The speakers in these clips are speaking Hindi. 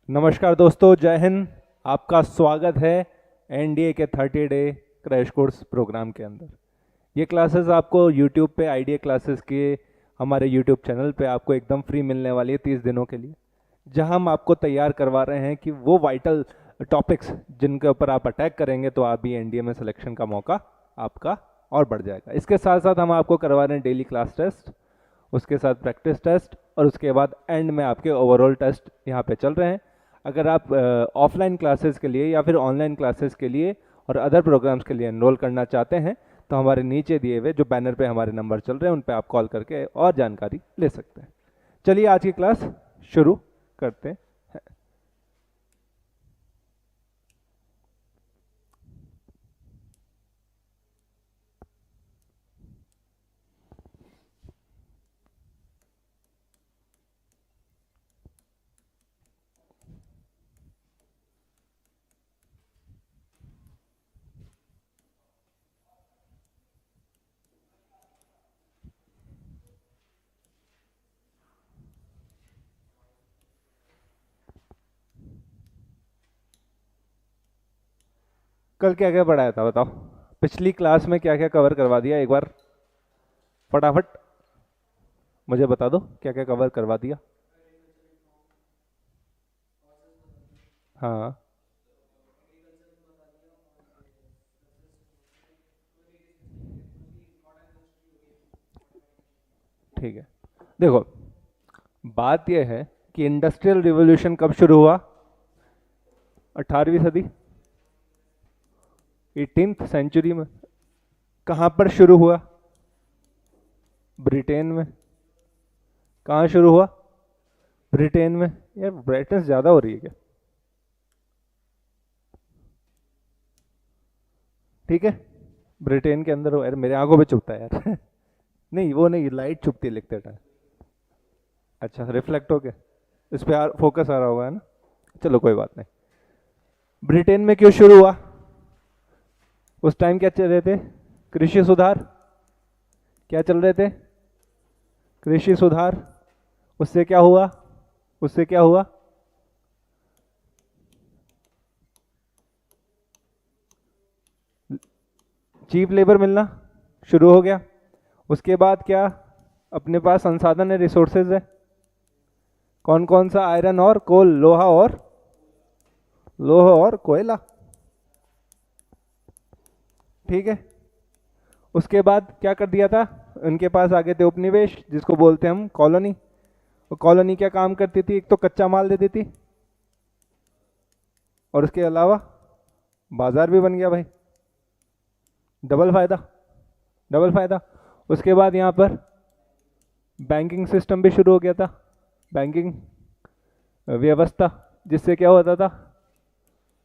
नमस्कार दोस्तों, जय हिंद। आपका स्वागत है एनडीए के 30 डे क्रैश कोर्स प्रोग्राम के अंदर। ये क्लासेस आपको यूट्यूब पे आईडीए क्लासेस के हमारे यूट्यूब चैनल पे आपको एकदम फ्री मिलने वाली है 30 दिनों के लिए, जहां हम आपको तैयार करवा रहे हैं कि वो वाइटल टॉपिक्स जिनके ऊपर आप अटैक करेंगे तो आप भी एनडीए में सिलेक्शन का मौका आपका और बढ़ जाएगा। इसके साथ साथ हम आपको करवा रहे हैं डेली क्लास टेस्ट, उसके साथ प्रैक्टिस टेस्ट, और उसके बाद एंड में आपके ओवरऑल टेस्ट यहाँ पे चल रहे हैं। अगर आप ऑफलाइन क्लासेस के लिए या फिर ऑनलाइन क्लासेस के लिए और अदर प्रोग्राम्स के लिए एनरोल करना चाहते हैं तो हमारे नीचे दिए हुए जो बैनर पे हमारे नंबर चल रहे हैं उन पे आप कॉल करके और जानकारी ले सकते हैं। चलिए आज की क्लास शुरू करते हैं। कल क्या क्या पढ़ाया था बताओ? पिछली क्लास में क्या क्या कवर करवा दिया, एक बार फटाफट मुझे बता दो, क्या क्या कवर करवा दिया? हाँ, ठीक है। देखो, बात यह है कि इंडस्ट्रियल रिवॉल्यूशन कब शुरू हुआ? 18वीं सदी, 18th सेंचुरी में। कहाँ पर शुरू हुआ? ब्रिटेन में। कहाँ शुरू हुआ? ब्रिटेन में। यार ब्राइटनेस ज़्यादा हो रही है क्या? ठीक है, ब्रिटेन के अंदर हो। यार मेरे आंखों पे चुभता है यार। नहीं वो नहीं, लाइट चुभती है लिखते टाइम। अच्छा, रिफ्लेक्ट हो गया, इस पे फोकस आ रहा होगा, है ना? चलो कोई बात नहीं। ब्रिटेन में क्यों शुरू हुआ? उस टाइम क्या चल रहे थे? कृषि सुधार। क्या चल रहे थे? कृषि सुधार। उससे क्या हुआ? उससे क्या हुआ? चीप लेबर मिलना शुरू हो गया। उसके बाद क्या? अपने पास संसाधन है, रिसोर्सेज है। कौन कौन सा? आयरन और कोल, लोहा और कोयला। ठीक है। उसके बाद क्या कर दिया था? उनके पास आ गए थे उपनिवेश, जिसको बोलते हैं हम कॉलोनी। वो कॉलोनी क्या काम करती थी? एक तो कच्चा माल देती थी और उसके अलावा बाजार भी बन गया भाई। डबल फायदा, डबल फायदा। उसके बाद यहाँ पर बैंकिंग सिस्टम भी शुरू हो गया था, बैंकिंग व्यवस्था, जिससे क्या होता था?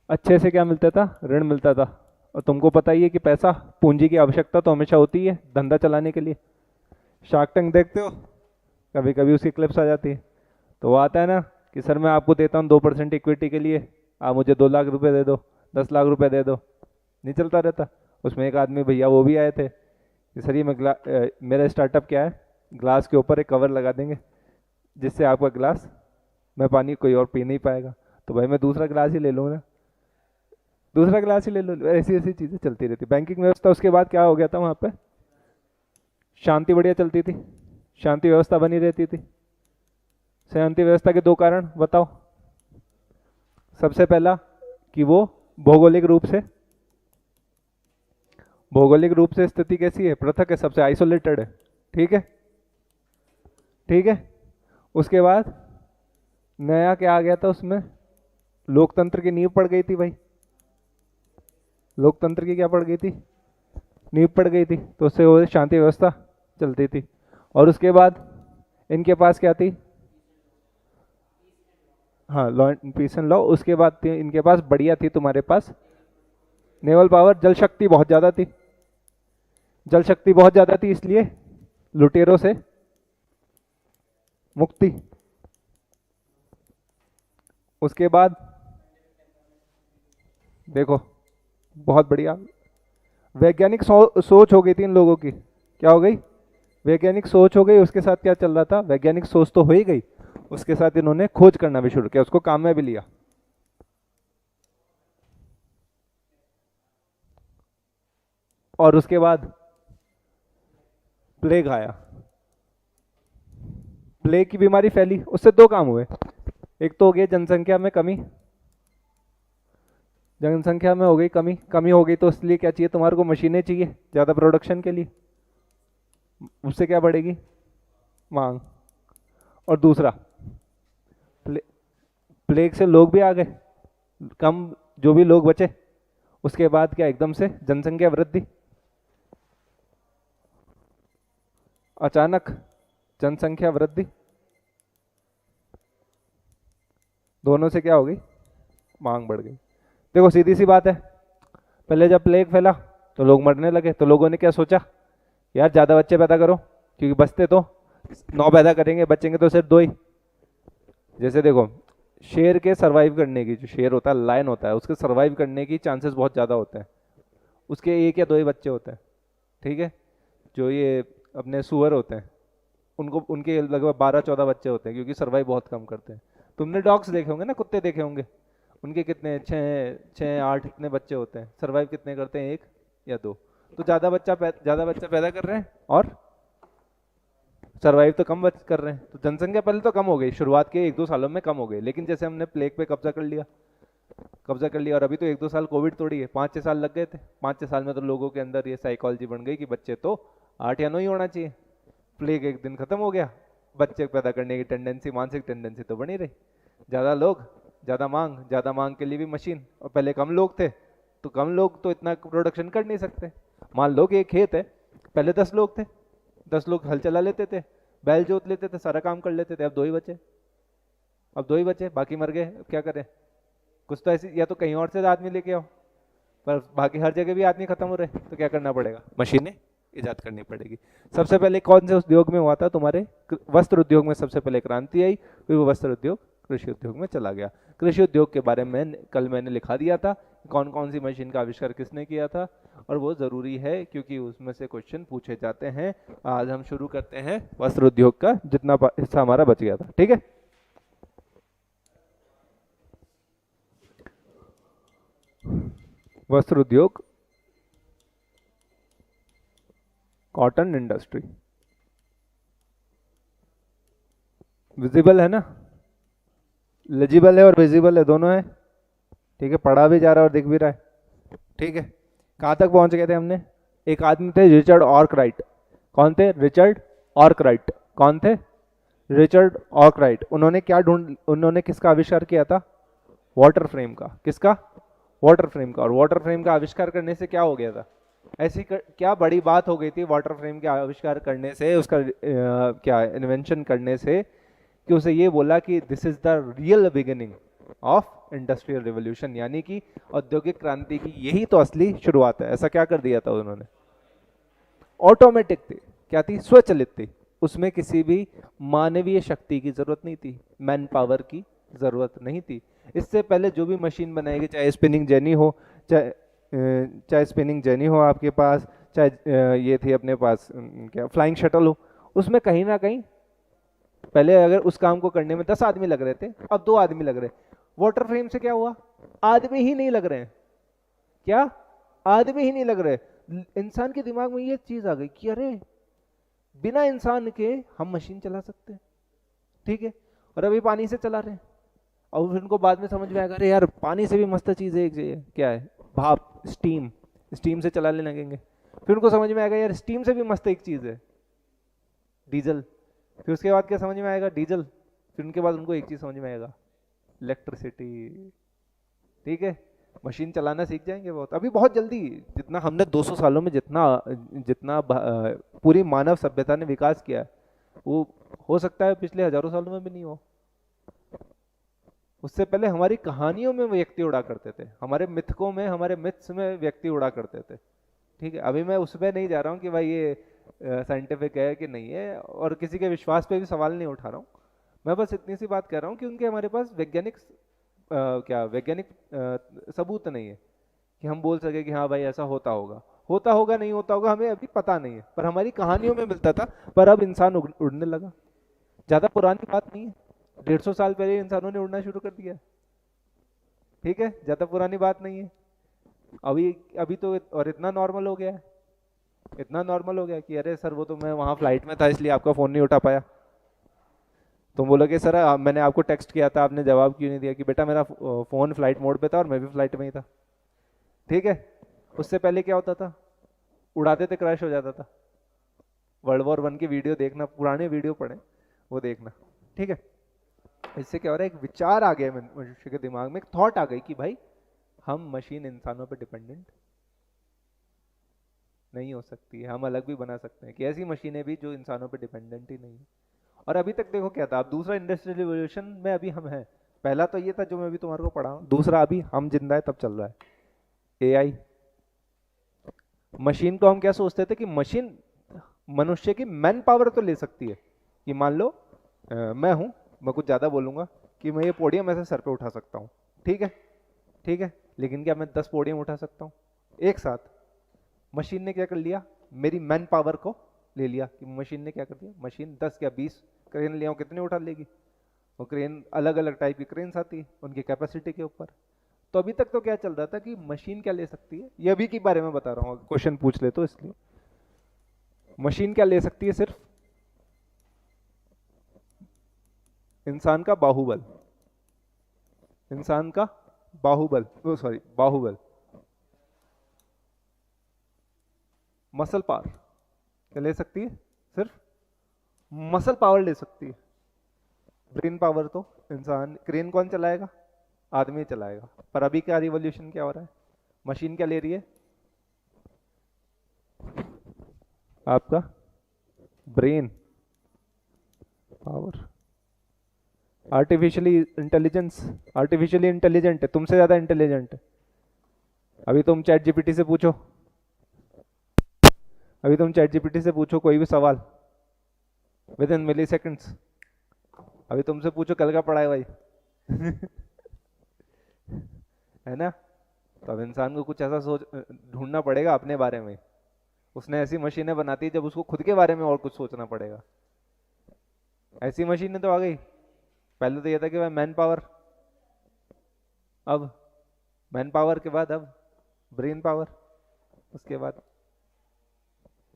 अच्छे से क्या मिलता था? ऋण मिलता था। और तुमको पता ही है कि पैसा, पूंजी की आवश्यकता तो हमेशा होती है धंधा चलाने के लिए। शार्क टैंक देखते हो, कभी कभी उसकी क्लिप्स आ जाती है, तो वो आता है ना कि सर मैं आपको देता हूँ 2% इक्विटी के लिए, आप मुझे 2 लाख रुपए दे दो, 10 लाख रुपए दे दो। नहीं चलता रहता। उसमें एक आदमी भैया वो भी आए थे कि सर ये मेरा स्टार्टअप क्या है, ग्लास के ऊपर एक कवर लगा देंगे जिससे आपका ग्लास मैं पानी कोई और पी नहीं पाएगा। तो भाई मैं दूसरा ग्लास ही ले लूँ ना, दूसरा ग्लास ही ले लो। ऐसी ऐसी चीज़ें चलती रहती बैंकिंग व्यवस्था। उसके बाद क्या हो गया था वहाँ पे? शांति बढ़िया चलती थी, शांति व्यवस्था बनी रहती थी। शांति व्यवस्था के दो कारण बताओ। सबसे पहला कि वो भौगोलिक रूप से, भौगोलिक रूप से स्थिति कैसी है? पृथक है, सबसे आइसोलेटेड है। ठीक है, ठीक है। उसके बाद नया क्या आ गया था उसमें? लोकतंत्र की नींव पड़ गई थी भाई। लोकतंत्र की क्या पड़ गई थी? नींव पड़ गई थी, तो उससे वो शांति व्यवस्था चलती थी। और उसके बाद इनके पास क्या थी? हाँ, law and peace and law. उसके बाद इनके पास बढ़िया थी, तुम्हारे पास नेवल पावर, जल शक्ति बहुत ज़्यादा थी। जल शक्ति बहुत ज़्यादा थी, इसलिए लुटेरों से मुक्ति। उसके बाद देखो, बहुत बढ़िया वैज्ञानिक सोच हो गई थी इन लोगों की। क्या हो गई? वैज्ञानिक सोच हो गई। उसके साथ क्या चल रहा था? वैज्ञानिक सोच तो हो ही गई, उसके साथ इन्होंने खोज करना भी शुरू किया, उसको काम में भी लिया। और उसके बाद प्लेग आया, प्लेग की बीमारी फैली, उससे दो काम हुए। एक तो हो गया जनसंख्या में कमी, जनसंख्या में हो गई कमी, कमी हो गई तो इसलिए क्या चाहिए तुम्हारे को, मशीनें चाहिए ज़्यादा प्रोडक्शन के लिए, उससे क्या बढ़ेगी, मांग। और दूसरा प्लेग से लोग भी आ गए, कम जो भी लोग बचे, उसके बाद क्या एकदम से जनसंख्या वृद्धि, अचानक जनसंख्या वृद्धि, दोनों से क्या हो गई, मांग बढ़ गई। देखो सीधी सी बात है, पहले जब प्लेग फैला तो लोग मरने लगे, तो लोगों ने क्या सोचा, यार ज़्यादा बच्चे पैदा करो, क्योंकि बचते तो 9 पैदा करेंगे, बचेंगे तो सिर्फ 2 ही। जैसे देखो शेर के सरवाइव करने की, जो शेर होता है लायन होता है, उसके सरवाइव करने की चांसेस बहुत ज़्यादा होते हैं, उसके 1 या 2 ही बच्चे होते हैं, ठीक है। जो ये अपने सुअर होते हैं उनको, उनके लगभग 12-14 बच्चे होते हैं, क्योंकि सरवाइव बहुत कम करते हैं। तुमने डॉग्स देखे होंगे ना, कुत्ते देखे होंगे, उनके कितने 6-8 इतने बच्चे होते हैं, सरवाइव कितने करते हैं, 1 या 2। तो ज़्यादा बच्चा पैदा कर रहे हैं और सरवाइव तो कम कर रहे हैं, तो जनसंख्या पहले तो कम हो गई, शुरुआत के 1-2 सालों में कम हो गई, लेकिन जैसे हमने प्लेग पे कब्जा कर लिया, और अभी तो 1-2 साल कोविड तोड़ी है, 5-6 साल लग गए थे, 5-6 साल में तो लोगों के अंदर ये साइकोलॉजी बन गई कि बच्चे तो 8 या 9 ही होना चाहिए। प्लेग एक दिन खत्म हो गया, बच्चे पैदा करने की टेंडेंसी, मानसिक टेंडेंसी तो बनी रही, ज़्यादा लोग ज़्यादा मांग, ज़्यादा मांग के लिए भी मशीन, और पहले कम लोग थे तो कम लोग तो इतना प्रोडक्शन कर नहीं सकते। मान लो कि एक खेत है, पहले 10 लोग थे, 10 लोग हल चला लेते थे, बैल जोत लेते थे, सारा काम कर लेते थे, अब 2 ही बचे, बाकी मर गए, अब क्या करें, कुछ तो ऐसी, या तो कहीं और से आदमी लेके आओ, पर बाकी हर जगह भी आदमी खत्म हो रहे, तो क्या करना पड़ेगा, मशीनें इजाद करनी पड़ेगी। सबसे पहले कौन से उद्योग में हुआ था, तुम्हारे वस्त्र उद्योग में सबसे पहले क्रांति आई, फिर वो वस्त्र उद्योग कृषि उद्योग में चला गया। कृषि उद्योग के बारे में कल मैंने लिखा दिया था, कौन कौन सी मशीन का आविष्कार किसने किया था, और वो जरूरी है क्योंकि उसमें से क्वेश्चन पूछे जाते हैं। आज हम शुरू करते हैं वस्त्र उद्योग का, जितना हिस्सा हमारा बच गया था, ठीक है। वस्त्र उद्योग, कॉटन इंडस्ट्री, विजिबल है ना, लेजिबल है और विजिबल है, दोनों है, ठीक है, पढ़ा भी जा रहा है और दिख भी रहा है, ठीक है। कहाँ तक पहुंच गए थे हमने, एक आदमी थे रिचर्ड ऑर्कराइट, कौन थे, रिचर्ड ऑर्कराइट, कौन थे, रिचर्ड ऑर्कराइट। उन्होंने किसका आविष्कार किया था, वाटर फ्रेम का, किसका, वाटर फ्रेम का। और वाटर फ्रेम का आविष्कार करने से क्या हो गया था, क्या बड़ी बात हो गई थी वाटर फ्रेम के आविष्कार करने से, उसका क्या इन्वेंशन करने से, कि उसे ये बोला कि this is the real beginning of industrial revolution, यानी कि औद्योगिक क्रांति की यही तो असली शुरुआत है। ऐसा क्या कर दिया था उन्होंने, ऑटोमेटिक थी, क्या थी, स्वचालित थी, उसमें किसी भी मानवीय शक्ति की जरूरत नहीं थी, मैन पावर की जरूरत नहीं थी। इससे पहले जो भी मशीन बनाई गई, चाहे स्पिनिंग जेनी हो, चाहे स्पिनिंग जेनी हो आपके पास, चाहे ये थी अपने पास क्या फ्लाइंग शटल हो, उसमें कहीं ना कहीं पहले अगर उस काम को करने में 10 आदमी लग रहे थे, अब 2 आदमी लग रहे। वाटर फ्रेम से क्या हुआ, आदमी ही नहीं लग रहे हैं, क्या आदमी ही नहीं लग रहे। इंसान के दिमाग में ये चीज आ गई कि अरे बिना इंसान के हम मशीन चला सकते हैं, ठीक है, और अभी पानी से चला रहे हैं। और फिर उनको बाद में समझ में आएगा, अरे यार पानी से भी मस्त चीज है, एक क्या है, भाप, स्टीम से चलाने लगेंगे। फिर उनको समझ में आएगा यार स्टीम से भी मस्त एक चीज है, डीजल। फिर उसके बाद क्या समझ में आएगा, डीजल। फिर उनके बाद उनको एक चीज समझ में आएगा, इलेक्ट्रिसिटी, ठीक है। मशीन चलाना सीख जाएंगे बहुत, अभी बहुत जल्दी, जितना हमने 200 सालों में जितना जितना पूरी मानव सभ्यता ने विकास किया है, वो हो सकता है पिछले हजारों सालों में भी नहीं हो। उससे पहले हमारी कहानियों में व्यक्ति उड़ा करते थे, हमारे मिथकों में, हमारे मिथ्स में व्यक्ति उड़ा करते थे, ठीक है। अभी मैं उसमें नहीं जा रहा हूँ कि भाई ये साइंटिफिक है कि नहीं है, और किसी के विश्वास पे भी सवाल नहीं उठा रहा हूँ। मैं बस इतनी सी बात कह रहा हूँ कि उनके हमारे पास वैज्ञानिक सबूत नहीं है कि हम बोल सके कि हाँ भाई ऐसा होता होगा नहीं होता होगा, हमें अभी पता नहीं है, पर हमारी कहानियों में मिलता था। पर अब इंसान उड़ने लगा, ज्यादा पुरानी बात नहीं है, 150 साल पहले इंसानों ने उड़ना शुरू कर दिया। ठीक है, ज्यादा पुरानी बात नहीं है। अभी अभी तो और इतना नॉर्मल हो गया है, इतना नॉर्मल हो गया कि अरे सर वो तो मैं वहां फ्लाइट में था इसलिए आपका फोन नहीं उठा पाया। तुम बोलोगे सर मैंने आपको टेक्स्ट किया था आपने जवाब क्यों नहीं दिया, कि बेटा मेरा फोन फ्लाइट मोड पे था और मैं भी फ्लाइट में ही था। ठीक है, उससे पहले क्या होता था, उड़ाते थे क्रैश हो जाता था। वर्ल्ड वॉर 1 की वीडियो देखना, पुराने वीडियो पढ़े वो देखना। ठीक है, इससे क्या हो रहा है, एक विचार आ गया मनुष्य के दिमाग में, एक थॉट आ गई कि भाई हम मशीन इंसानों पर डिपेंडेंट नहीं हो सकती है, हम अलग भी बना सकते हैं कि ऐसी मशीनें भी जो इंसानों पर डिपेंडेंट ही नहीं है। और अभी तक देखो क्या था, अब दूसरा इंडस्ट्रियल रिवॉल्यूशन में अभी हम हैं। पहला तो ये था जो मैं भी तुम्हारे को पढ़ा हूँ, दूसरा अभी हम जिंदा है तब चल रहा है एआई। मशीन को हम क्या सोचते थे कि मशीन मनुष्य की मैन पावर तो ले सकती है, कि मान लो मैं हूं, मैं कुछ ज्यादा बोलूंगा कि मैं ये पोडियम ऐसे सर पे उठा सकता हूँ। ठीक है, ठीक है, लेकिन क्या मैं 10 पोडियम उठा सकता हूँ एक साथ? मशीन ने क्या कर लिया, मेरी मैन पावर को ले लिया। कि मशीन ने क्या कर दिया, मशीन 10 या 20 क्रेन ले आओ, कितने उठा लेगी? वो क्रेन अलग अलग टाइप की क्रेन्स आती है उनकी कैपेसिटी के ऊपर। तो अभी तक तो क्या चल रहा था कि मशीन क्या ले सकती है, ये अभी के बारे में बता रहा हूँ, क्वेश्चन पूछ ले तो इसलिए। मशीन क्या ले सकती है, सिर्फ इंसान का बाहुबल, इंसान का बाहुबल, ओ सॉरी बाहुबल, मसल पावर क्या ले सकती है, सिर्फ मसल पावर ले सकती है। ब्रेन पावर तो इंसान, क्रेन कौन चलाएगा, आदमी चलाएगा। पर अभी क्या रिवॉल्यूशन क्या हो रहा है, मशीन क्या ले रही है, आपका brain power. Artificially intelligence, artificially intelligent है, तुमसे ज्यादा इंटेलिजेंट है। अभी तुम चैट जीपीटी से पूछो, अभी तुम चैट जीपीटी से पूछो कोई भी सवाल विद इन मिली सेकेंड्स। अभी तुमसे पूछो कल का पढ़ा है भाई है ना? तो अब इंसान को कुछ ऐसा सोच ढूंढना पड़ेगा अपने बारे में। उसने ऐसी मशीनें बनाती है जब उसको खुद के बारे में और कुछ सोचना पड़ेगा। ऐसी मशीनें तो आ गई, पहले तो ये था कि भाई मैन पावर, अब मैन पावर के बाद अब ब्रेन पावर, उसके बाद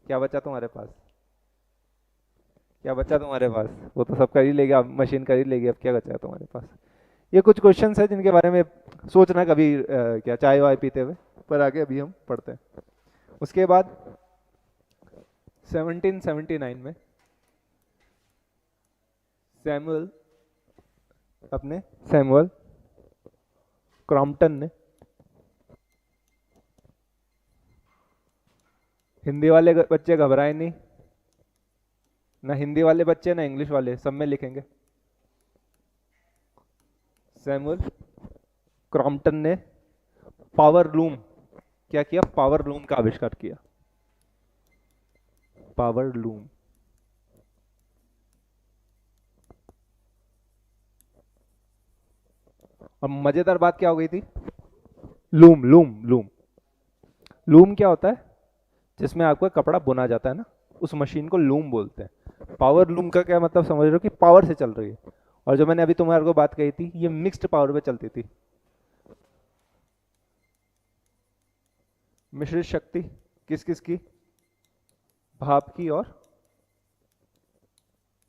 क्या बचा तुम्हारे पास, क्या बचा तुम्हारे पास? वो तो सब कर ही लेगी, अब मशीन कर ही लेगी, अब क्या बचा तुम्हारे पास? ये कुछ क्वेश्चंस है जिनके बारे में सोचना कभी क्या चाय वाय पीते हुए, पर आगे अभी हम पढ़ते हैं। उसके बाद 1779 में सैमुअल, अपने सैमुअल क्रॉम्पटन ने, हिंदी वाले बच्चे घबराए नहीं, ना हिंदी वाले बच्चे ना इंग्लिश वाले, सब में लिखेंगे। सैमुअल क्रॉम्पटन ने पावर लूम, क्या किया, पावर लूम का आविष्कार किया। पावर लूम, और मजेदार बात क्या हो गई थी, लूम लूम लूम, लूम क्या होता है, जिसमें आपका कपड़ा बुना जाता है ना, उस मशीन को लूम बोलते हैं। पावर लूम का क्या मतलब समझ रहे हो, कि पावर से चल रही है। और जो मैंने अभी तुम्हारे को बात कही थी, ये मिक्स्ड पावर पे चलती थी। मिश्रित शक्ति किस किस की, भाप की और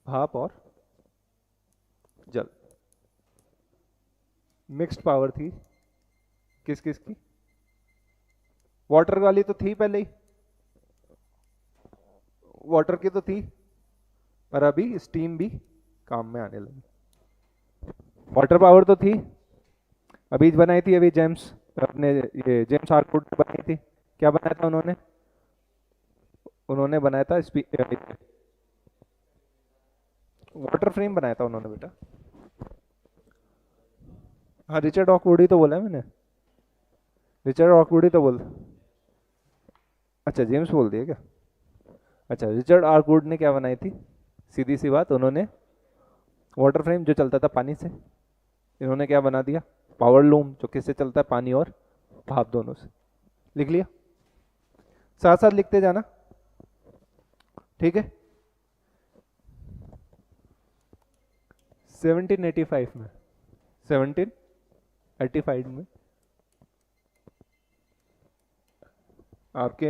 भाप और जल। मिक्स्ड पावर थी किस किस की, वाटर वाली तो थी पहले ही, वाटर की तो थी, पर अभी स्टीम भी काम में आने लगी। वाटर पावर तो थी, अभी बनाई थी अभी जेम्स, अपने ये जेम्स हार्कवुड ने बनाई थी। क्या बनाया था उन्होंने, उन्होंने बनाया था वाटर फ्रेम बनाया था उन्होंने बेटा। हाँ रिचर्ड हॉकवुड ही तो बोला है मैंने, रिचर्ड हॉकवुड ही तो बोल, अच्छा जेम्स बोल दिया क्या? अच्छा, रिचर्ड आर्कवुड ने क्या बनाई थी, सीधी सी बात, उन्होंने वाटर फ्रेम जो चलता था पानी से, इन्होंने क्या बना दिया, पावर लूम जो किससे चलता है, पानी और भाप दोनों से। लिख लिया, साथ साथ लिखते जाना, ठीक है। 1785 में, 1785 में आपके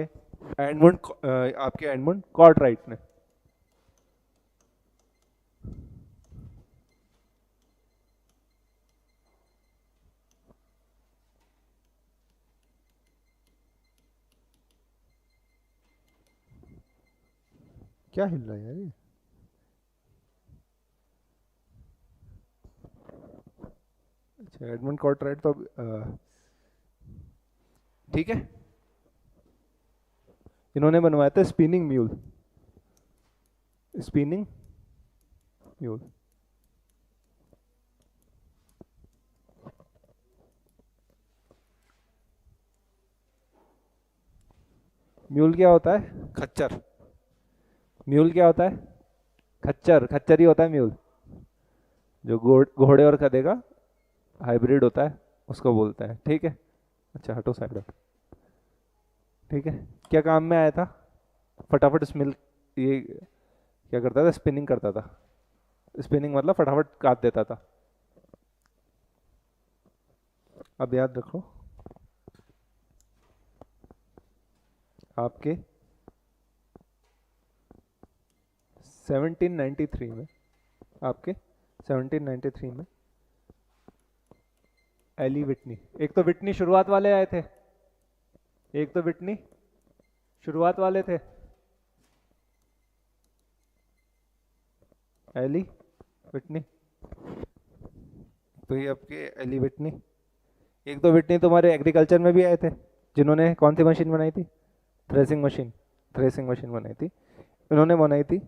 एडमंड कार्टराइट ने। क्या हिल रहा है यार ये? अच्छा, एडमंड कार्टराइट तो ठीक है, इन्होंने बनवाया था spinning mule, spinning mule. Mule क्या होता है? खच्चर। म्यूल क्या होता है? खच्चर। खच्चर ही होता है म्यूल, जो घोड़े और गधे का हाइब्रिड होता है उसको बोलते हैं, ठीक है। अच्छा हटो साइड, ठीक है। क्या काम में आया था? फटाफट स्मिल, ये क्या करता था? स्पिनिंग करता था। स्पिनिंग मतलब फटाफट काट देता था। अब याद रखो, आपके 1793 में, आपके 1793 में एली विटनी, एक तो विटनी शुरुआत वाले आए थे, एक तो विटनी शुरुआत वाले थे, एली विटनी, तो ये आपके एली विटनी। एक तो विटनी तुम्हारे एग्रीकल्चर में भी आए थे, जिन्होंने कौन सी मशीन बनाई थी? थ्रेसिंग मशीन, थ्रेसिंग मशीन बनाई थी। इन्होंने बनाई थी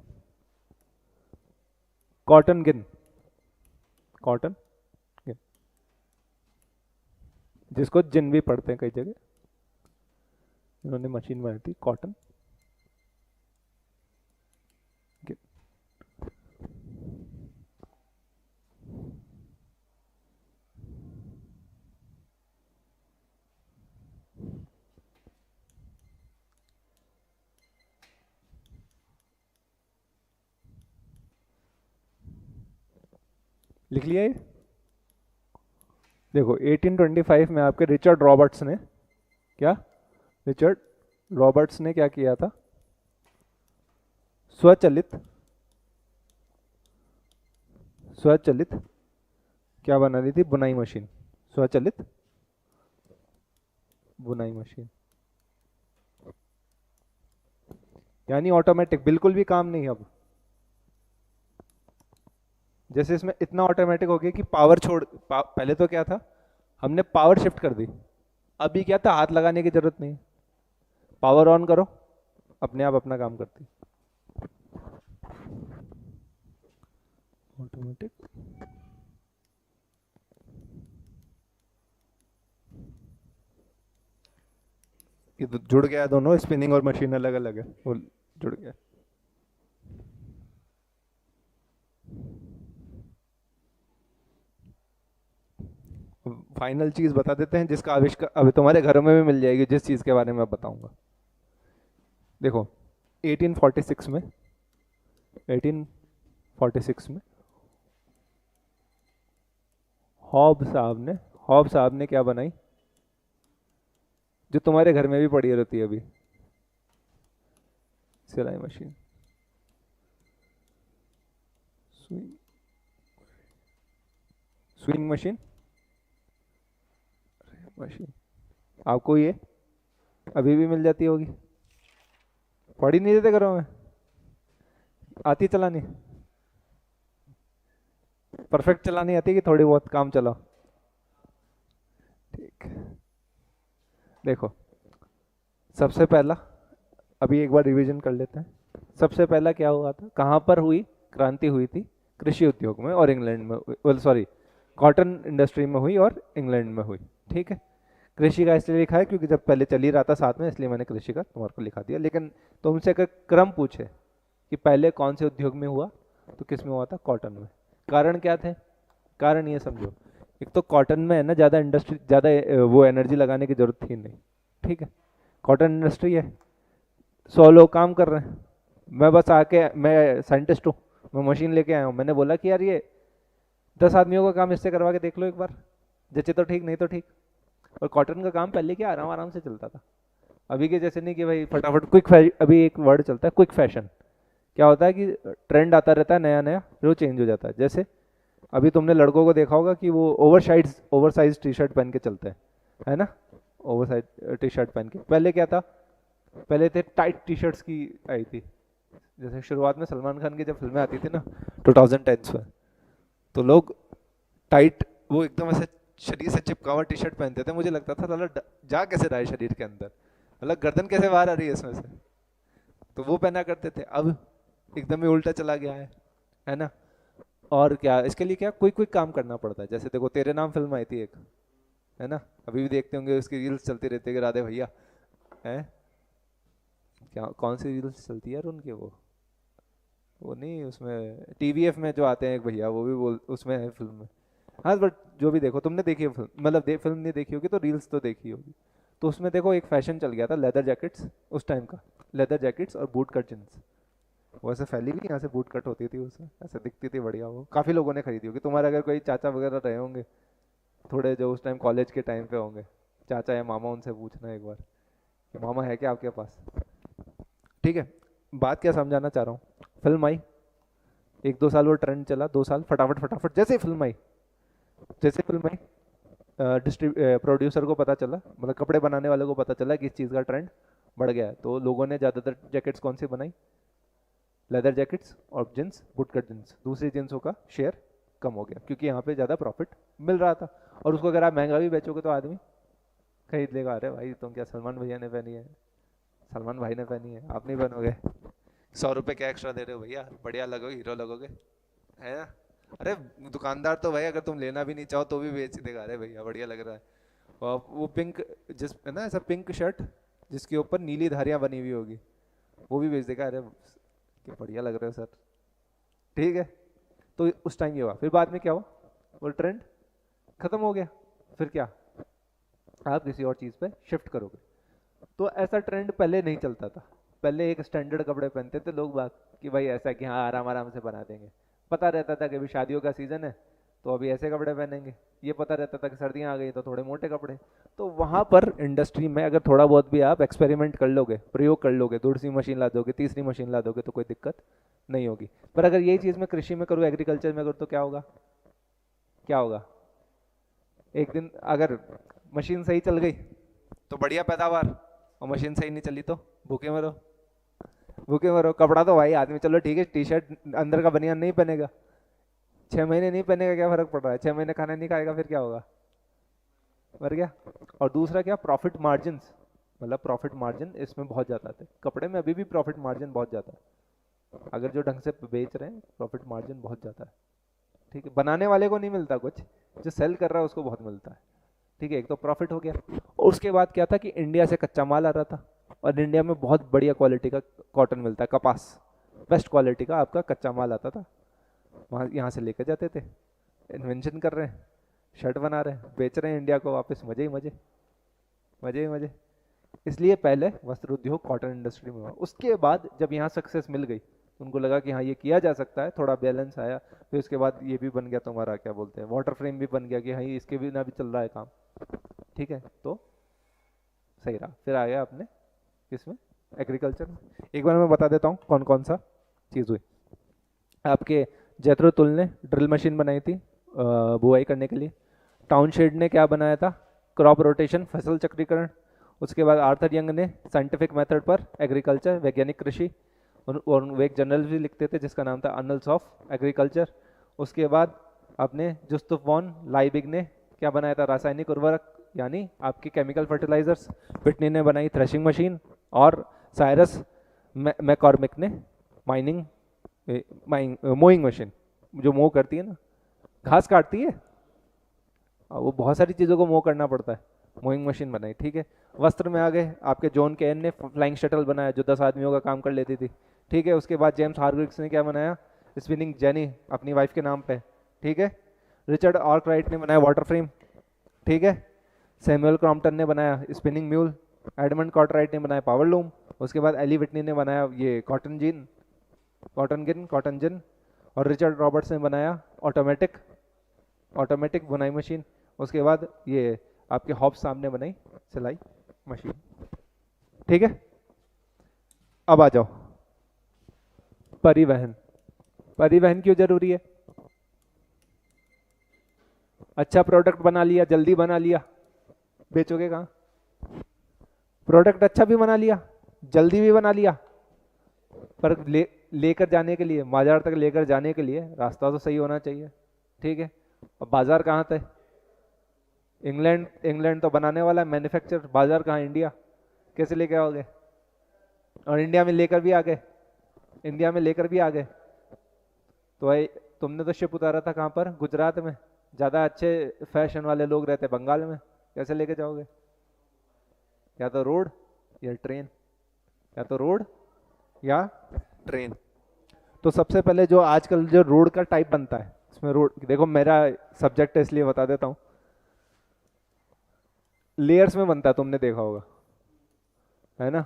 कॉटन गिन, कॉटन गिन, जिसको जिन भी पढ़ते हैं कई जगह। इन्होंने मशीन बनाई थी कॉटन गिन। लिख लिया ये? देखो 1825 में आपके रिचर्ड रॉबर्ट्स ने, क्या रिचर्ड रॉबर्ट्स ने क्या किया था? स्वचालित, स्वचालित क्या बना दी थी? बुनाई मशीन, स्वचालित बुनाई मशीन। यानी ऑटोमेटिक, बिल्कुल भी काम नहीं अब। जैसे इसमें इतना ऑटोमेटिक हो गया कि पावर पहले तो क्या था, हमने पावर शिफ्ट कर दी, अभी क्या था, हाथ लगाने की जरूरत नहीं, पावर ऑन करो अपने आप अपना काम करती, ऑटोमेटिक। ये तो जुड़ गया दोनों, स्पिनिंग और मशीन अलग अलग है, वो जुड़ गया। फाइनल चीज बता देते हैं जिसका आविष्कार अभी तुम्हारे घरों में भी मिल जाएगी, जिस चीज के बारे में मैं बताऊंगा। देखो 1846 में, 1846 में हॉब साहब ने क्या बनाई, जो तुम्हारे घर में भी पड़ी रहती है अभी, सिलाई मशीन, स्विंग मशीन, मशीन। आपको ये अभी भी मिल जाती होगी, पड़ी नहीं देते घरों में? आती चलानी? परफेक्ट चलानी आती कि थोड़ी बहुत काम चलाओ? ठीक, देखो सबसे पहला, अभी एक बार रिवीजन कर लेते हैं। सबसे पहला क्या हुआ था, कहाँ पर हुई क्रांति हुई थी? कृषि उद्योग में और इंग्लैंड में, वेल सॉरी, कॉटन इंडस्ट्री में हुई और इंग्लैंड में हुई, ठीक है। कृषि का इसलिए लिखा है क्योंकि जब पहले चल ही रहा था साथ में, इसलिए मैंने कृषि का तुम्हारे को लिखा दिया। लेकिन तुमसे अगर क्रम पूछे कि पहले कौन से उद्योग में हुआ, तो किस में हुआ था? कॉटन में। कारण क्या थे? कारण ये समझो, एक तो कॉटन में है ना, ज़्यादा इंडस्ट्री, ज़्यादा वो एनर्जी लगाने की जरूरत थी नहीं, ठीक है। कॉटन इंडस्ट्री है, 100 लोग काम कर रहे हैं, मैं बस आके, मैं साइंटिस्ट हूँ, मैं मशीन लेके आया हूँ, मैंने बोला कि यार ये 10 आदमियों का काम इससे करवा के देख लो एक बार, जैसे तो ठीक नहीं तो ठीक। और कॉटन का काम पहले क्या आराम आराम से चलता था, अभी के जैसे नहीं कि भाई फटाफट क्विक। अभी एक वर्ड चलता है क्विक फैशन। क्या होता है कि ट्रेंड आता रहता है नया नया, फिर वो चेंज हो जाता है। जैसे अभी तुमने लड़कों को देखा होगा कि वो ओवर साइज टी शर्ट पहन के चलते हैं, है ना। ओवर साइज टी शर्ट पहन के, पहले क्या था, पहले थे टाइट टी शर्ट्स की आई थी। जैसे शुरुआत में सलमान खान की जब फिल्में आती थी ना 2010 में, तो लोग टाइट, वो एकदम ऐसे शरीर से चिपका हुआ टी शर्ट पहनते थे। मुझे लगता था साला जा कैसे रहा है शरीर के अंदर, मतलब गर्दन कैसे बाहर आ रही है इसमें से। तो वो पहना करते थे, अब एकदम ही उल्टा चला गया है ना। और क्या इसके लिए क्या कोई कोई काम करना पड़ता है। जैसे देखो तेरे नाम फिल्म आई थी एक, है ना, अभी भी देखते होंगे उसकी रील्स चलती रहती है कि राधे भैया है क्या, कौन सी रील्स चलती है यार उनके, वो नहीं, उसमें टीवीएफ में जो आते हैं एक भैया, वो भी बोल उसमें है फिल्म में। हाँ बट जो भी देखो, तुमने देखी है फिल्म, मतलब फिल्म नहीं देखी होगी तो रील्स तो देखी होगी। तो उसमें देखो एक फैशन चल गया था लेदर जैकेट्स उस टाइम का, लेदर जैकेट्स और बूट कट जींस। वो ऐसे फैली हुई यहाँ से बूट कट होती थी उसमें, ऐसे दिखती थी बढ़िया। वो काफ़ी लोगों ने खरीदी होगी। तुम्हारे अगर कोई चाचा वगैरह रहे होंगे थोड़े, जो उस टाइम कॉलेज के टाइम पे होंगे चाचा या मामा, उनसे पूछना एक बार कि मामा है क्या आपके पास। ठीक है, बात क्या समझाना चाह रहा हूँ, फिल्म आई, 1-2 साल वो ट्रेंड चला, 2 साल फटाफट फटाफट, जैसे ही फिल्म आई, जैसे फिल्म आई, प्रोड्यूसर को पता चला, मतलब कपड़े बनाने वाले को पता चला कि इस चीज़ का ट्रेंड बढ़ गया है। तो लोगों ने ज़्यादातर जैकेट्स कौन सी बनाई, लेदर जैकेट्स और जींस, बूट कट जींस। दूसरी जींसों का शेयर कम हो गया क्योंकि यहाँ पे ज़्यादा प्रॉफिट मिल रहा था। और उसको अगर आप महंगा भी बेचोगे तो आदमी खरीद लेगा। अरे भाई तुम क्या सलमान भैया ने पहनी है, सलमान भाई ने पहनी है, आप नहीं बनोगे, 100 रुपये क्या एक्स्ट्रा दे रहे हो भैया, बढ़िया लगोगे, हीरो लगोगे, है ना। अरे दुकानदार तो भाई अगर तुम लेना भी नहीं चाहो तो भी बेच देगा, अरे भैया बढ़िया लग रहा है। और वो पिंक, जिस है ना ऐसा पिंक शर्ट जिसके ऊपर नीली धारियां बनी हुई होगी, वो भी बेच देगा, अरे क्या बढ़िया लग रहे हो सर। ठीक है, तो उस टाइम ये हुआ। फिर बाद में क्या हुआ, वो ट्रेंड खत्म हो गया। फिर क्या, आप किसी और चीज़ पे शिफ्ट करोगे। तो ऐसा ट्रेंड पहले नहीं चलता था। पहले एक स्टैंडर्ड कपड़े पहनते थे लोग बात, कि भाई ऐसा कि हाँ आराम आराम से बना देंगे। पता रहता था कि अभी शादियों का सीजन है तो अभी ऐसे कपड़े पहनेंगे। ये पता रहता था कि सर्दियाँ आ गई तो थोड़े मोटे कपड़े। तो वहाँ पर इंडस्ट्री में अगर थोड़ा बहुत भी आप एक्सपेरिमेंट कर लोगे, प्रयोग कर लोगे, दूसरी मशीन ला दोगे, तीसरी मशीन ला दोगे, तो कोई दिक्कत नहीं होगी। पर अगर यही चीज़ मैं कृषि में करूँ, एग्रीकल्चर में करूँ, तो क्या होगा, क्या होगा, एक दिन अगर मशीन सही चल गई तो बढ़िया पैदावार, और मशीन सही नहीं चली तो भूखे मरो, भूखे मरो। कपड़ा तो भाई आदमी चलो ठीक है, टी शर्ट अंदर का बनियान नहीं पहनेगा, 6 महीने नहीं पहनेगा, क्या फर्क पड़ रहा है, 6 महीने खाना नहीं खाएगा फिर क्या होगा, मर गया। और दूसरा क्या, प्रॉफिट मार्जिन, मतलब प्रॉफिट मार्जिन इसमें बहुत ज़्यादा थे। कपड़े में अभी भी प्रॉफिट मार्जिन बहुत ज़्यादा है, अगर जो ढंग से बेच रहे हैं प्रॉफिट मार्जिन बहुत ज़्यादा है। ठीक है, बनाने वाले को नहीं मिलता कुछ, जो सेल कर रहा है उसको बहुत मिलता है। ठीक है, एक तो प्रॉफिट हो गया। और उसके बाद क्या था कि इंडिया से कच्चा माल आ रहा था, और इंडिया में बहुत बढ़िया क्वालिटी का कॉटन मिलता है, कपास, बेस्ट क्वालिटी का आपका कच्चा माल आता था। वहाँ यहाँ से लेकर जाते थे, इन्वेंशन कर रहे हैं, शर्ट बना रहे हैं, बेच रहे हैं इंडिया को वापस, मजे ही मजे, मजे ही मजे। इसलिए पहले वस्त्र उद्योग कॉटन इंडस्ट्री में हुआ। उसके बाद जब यहाँ सक्सेस मिल गई, उनको लगा कि हाँ ये किया जा सकता है, थोड़ा बैलेंस आया। फिर उसके बाद ये भी बन गया तुम्हारा, क्या बोलते हैं, वाटर फ्रेम भी बन गया कि हाँ इसके बिना भी चल रहा है काम। ठीक है, तो सही रहा। फिर आ गया अपने किसमें, एग्रीकल्चर में। एक बार मैं बता देता हूँ कौन कौन सा चीज़ हुई। आपके जैत्रो तुल ने ड्रिल मशीन बनाई थी बुआई करने के लिए। टाउनशेड ने क्या बनाया था, क्रॉप रोटेशन, फसल चक्रीकरण। उसके बाद आर्थर यंग ने साइंटिफिक मेथड पर एग्रीकल्चर, वैज्ञानिक कृषि, और वे एक जर्नल भी लिखते थे जिसका नाम था अनल्स ऑफ एग्रीकल्चर। उसके बाद आपने जुस्तुफ वॉन लाइबिग ने क्या बनाया था, रासायनिक उर्वरक यानी आपकी केमिकल फर्टिलाइजर्स। विटनी ने बनाई थ्रेशिंग मशीन, और साइरस मैकॉर्मिक ने माइनिंग मोइंग मशीन, जो मोव करती है ना, घास काटती है, और वो बहुत सारी चीज़ों को मोव करना पड़ता है, मोइंग मशीन बनाई। ठीक है, वस्त्र में आ गए आपके जॉन केन ने फ्लाइंग शटल बनाया जो 10 आदमियों का काम कर लेती थी। ठीक है, उसके बाद जेम्स हार्ग्रिक्स ने क्या बनाया, स्पिनिंग जेनी, अपनी वाइफ के नाम पे। ठीक है, रिचर्ड आर्कराइट ने बनाया वाटर फ्रेम। ठीक है, सैमुअल क्रॉम्पटन ने बनाया स्पिनिंग म्यूल, एडमंड कॉटराइट ने बनाया पावर लूम। उसके बाद एली विटनी ने बनाया ये कॉटन जिन, और रिचर्ड रॉबर्ट्स ने बनाया ऑटोमेटिक ऑटोमेटिक बुनाई मशीन, उसके बाद ये आपके हॉप सामने बनाई सिलाई मशीन। ठीक है, अब आ जाओ परिवहन। परिवहन क्यों जरूरी है? अच्छा प्रोडक्ट बना लिया, जल्दी बना लिया, बेचोगे कहाँ? प्रोडक्ट अच्छा भी बना लिया, जल्दी भी बना लिया, पर लेकर जाने के लिए, बाजार तक लेकर जाने के लिए रास्ता तो सही होना चाहिए। ठीक है, अब बाजार कहाँ था? इंग्लैंड, इंग्लैंड तो बनाने वाला है, मैन्युफैक्चर, बाजार कहाँ? इंडिया। कैसे लेके आओगे? और इंडिया में लेकर भी आ गए, इंडिया में लेकर भी आ गए तो भाई तुमने तो शिप उतारा था कहाँ पर? गुजरात में। ज़्यादा अच्छे फैशन वाले लोग रहते बंगाल में, कैसे लेके जाओगे? या तो रोड या ट्रेन, या तो रोड या ट्रेन। तो सबसे पहले जो आजकल जो रोड का टाइप बनता है, इसमें रोड देखो, मेरा सब्जेक्ट है इसलिए बता देता हूँ, लेयर्स में बनता है, तुमने देखा होगा, है ना?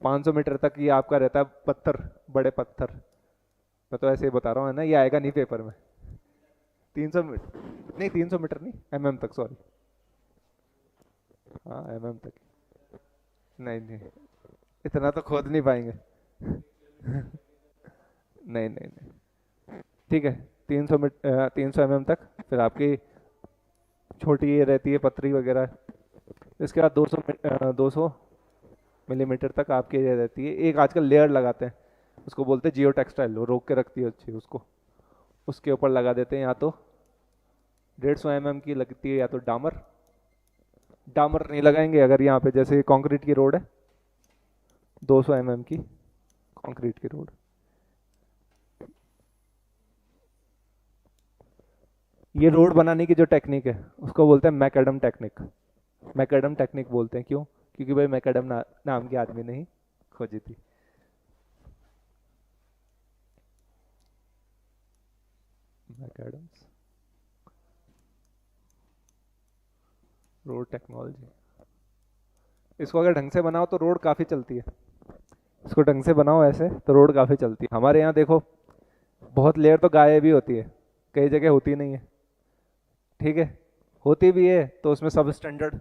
500 मीटर तक ये आपका रहता है पत्थर, बड़े पत्थर। मैं तो ऐसे ही बता रहा हूँ, है ना, ये आएगा नहीं पेपर में। 300 मीटर नहीं, 300 मीटर नहीं, एमएम तक, सॉरी, हाँ एमएम तक। नहीं नहीं, इतना तो खोद नहीं पाएंगे। नहीं नहीं नहीं, ठीक है, 300 एमएम तक। फिर आपकी छोटी ये रहती है पतरी वगैरह। इसके बाद 200 मिलीमीटर तक आपकी ये रहती है। एक आजकल लेयर लगाते हैं, उसको बोलते हैं जियो टेक्सटाइल, वो रोक के रखती है अच्छी उसको, उसके ऊपर लगा देते हैं। या तो 150 mm की लगती है, या तो डामर। डामर नहीं लगाएंगे अगर यहाँ पे जैसे कंक्रीट की रोड है, 200 mm की कंक्रीट की रोड। ये रोड बनाने की जो टेक्निक है उसको बोलते हैं मैकएडम टेक्निक। मैकएडम टेक्निक बोलते हैं क्यों? क्योंकि भाई मैकएडम नाम के आदमी ने ही खोजी थी। McAdams road technology. इसको अगर ढंग से बनाओ तो रोड काफ़ी चलती है, इसको ढंग से बनाओ ऐसे तो रोड काफ़ी चलती है। हमारे यहाँ देखो बहुत लेयर तो गायब भी होती है, कई जगह होती नहीं है। ठीक है, होती भी है तो उसमें सब स्टैंडर्ड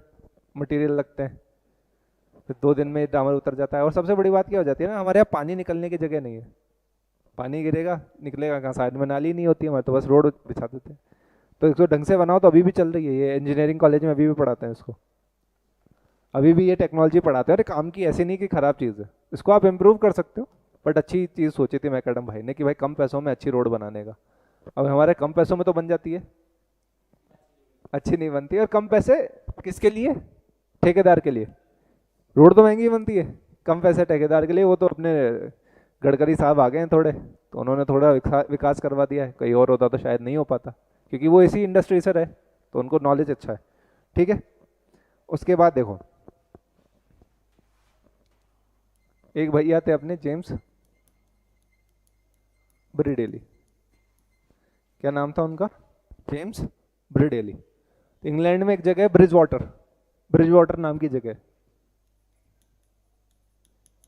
मटेरियल लगते हैं, फिर 2 दिन में डामर उतर जाता है। और सबसे बड़ी बात क्या हो जाती है ना, हमारे यहाँ पानी निकलने की जगह नहीं है। पानी गिरेगा निकलेगा कहाँ? साइड में नाली नहीं होती है हमारे, तो बस रोड बिछा देते हैं। तो इसको ढंग से बनाओ तो अभी भी चल रही है, ये इंजीनियरिंग कॉलेज में अभी भी पढ़ाते हैं इसको, अभी भी ये टेक्नोलॉजी पढ़ाते हैं। अरे काम की ऐसी नहीं कि खराब चीज़ है, इसको आप इम्प्रूव कर सकते हो। बट अच्छी चीज़ सोची थी मैकएडम भाई ने कि भाई कम पैसों में अच्छी रोड बनाने का। अब हमारे कम पैसों में तो बन जाती है, अच्छी नहीं बनती। और कम पैसे किसके लिए? ठेकेदार के लिए। रोड तो महंगी बनती है, कम पैसे ठेकेदार के लिए। वो तो अपने गडकरी साहब आ गए हैं थोड़े, तो उन्होंने थोड़ा विकास करवा दिया है, कहीं और होता तो शायद नहीं हो पाता, क्योंकि वो इसी इंडस्ट्री से रहे तो उनको नॉलेज अच्छा है। ठीक है, उसके बाद देखो एक भैया थे अपने, जेम्स ब्रिडेली, क्या नाम था उनका? जेम्स ब्रिडेली। इंग्लैंड में एक जगह है ब्रिज वाटर, ब्रिज वाटर नाम की जगह,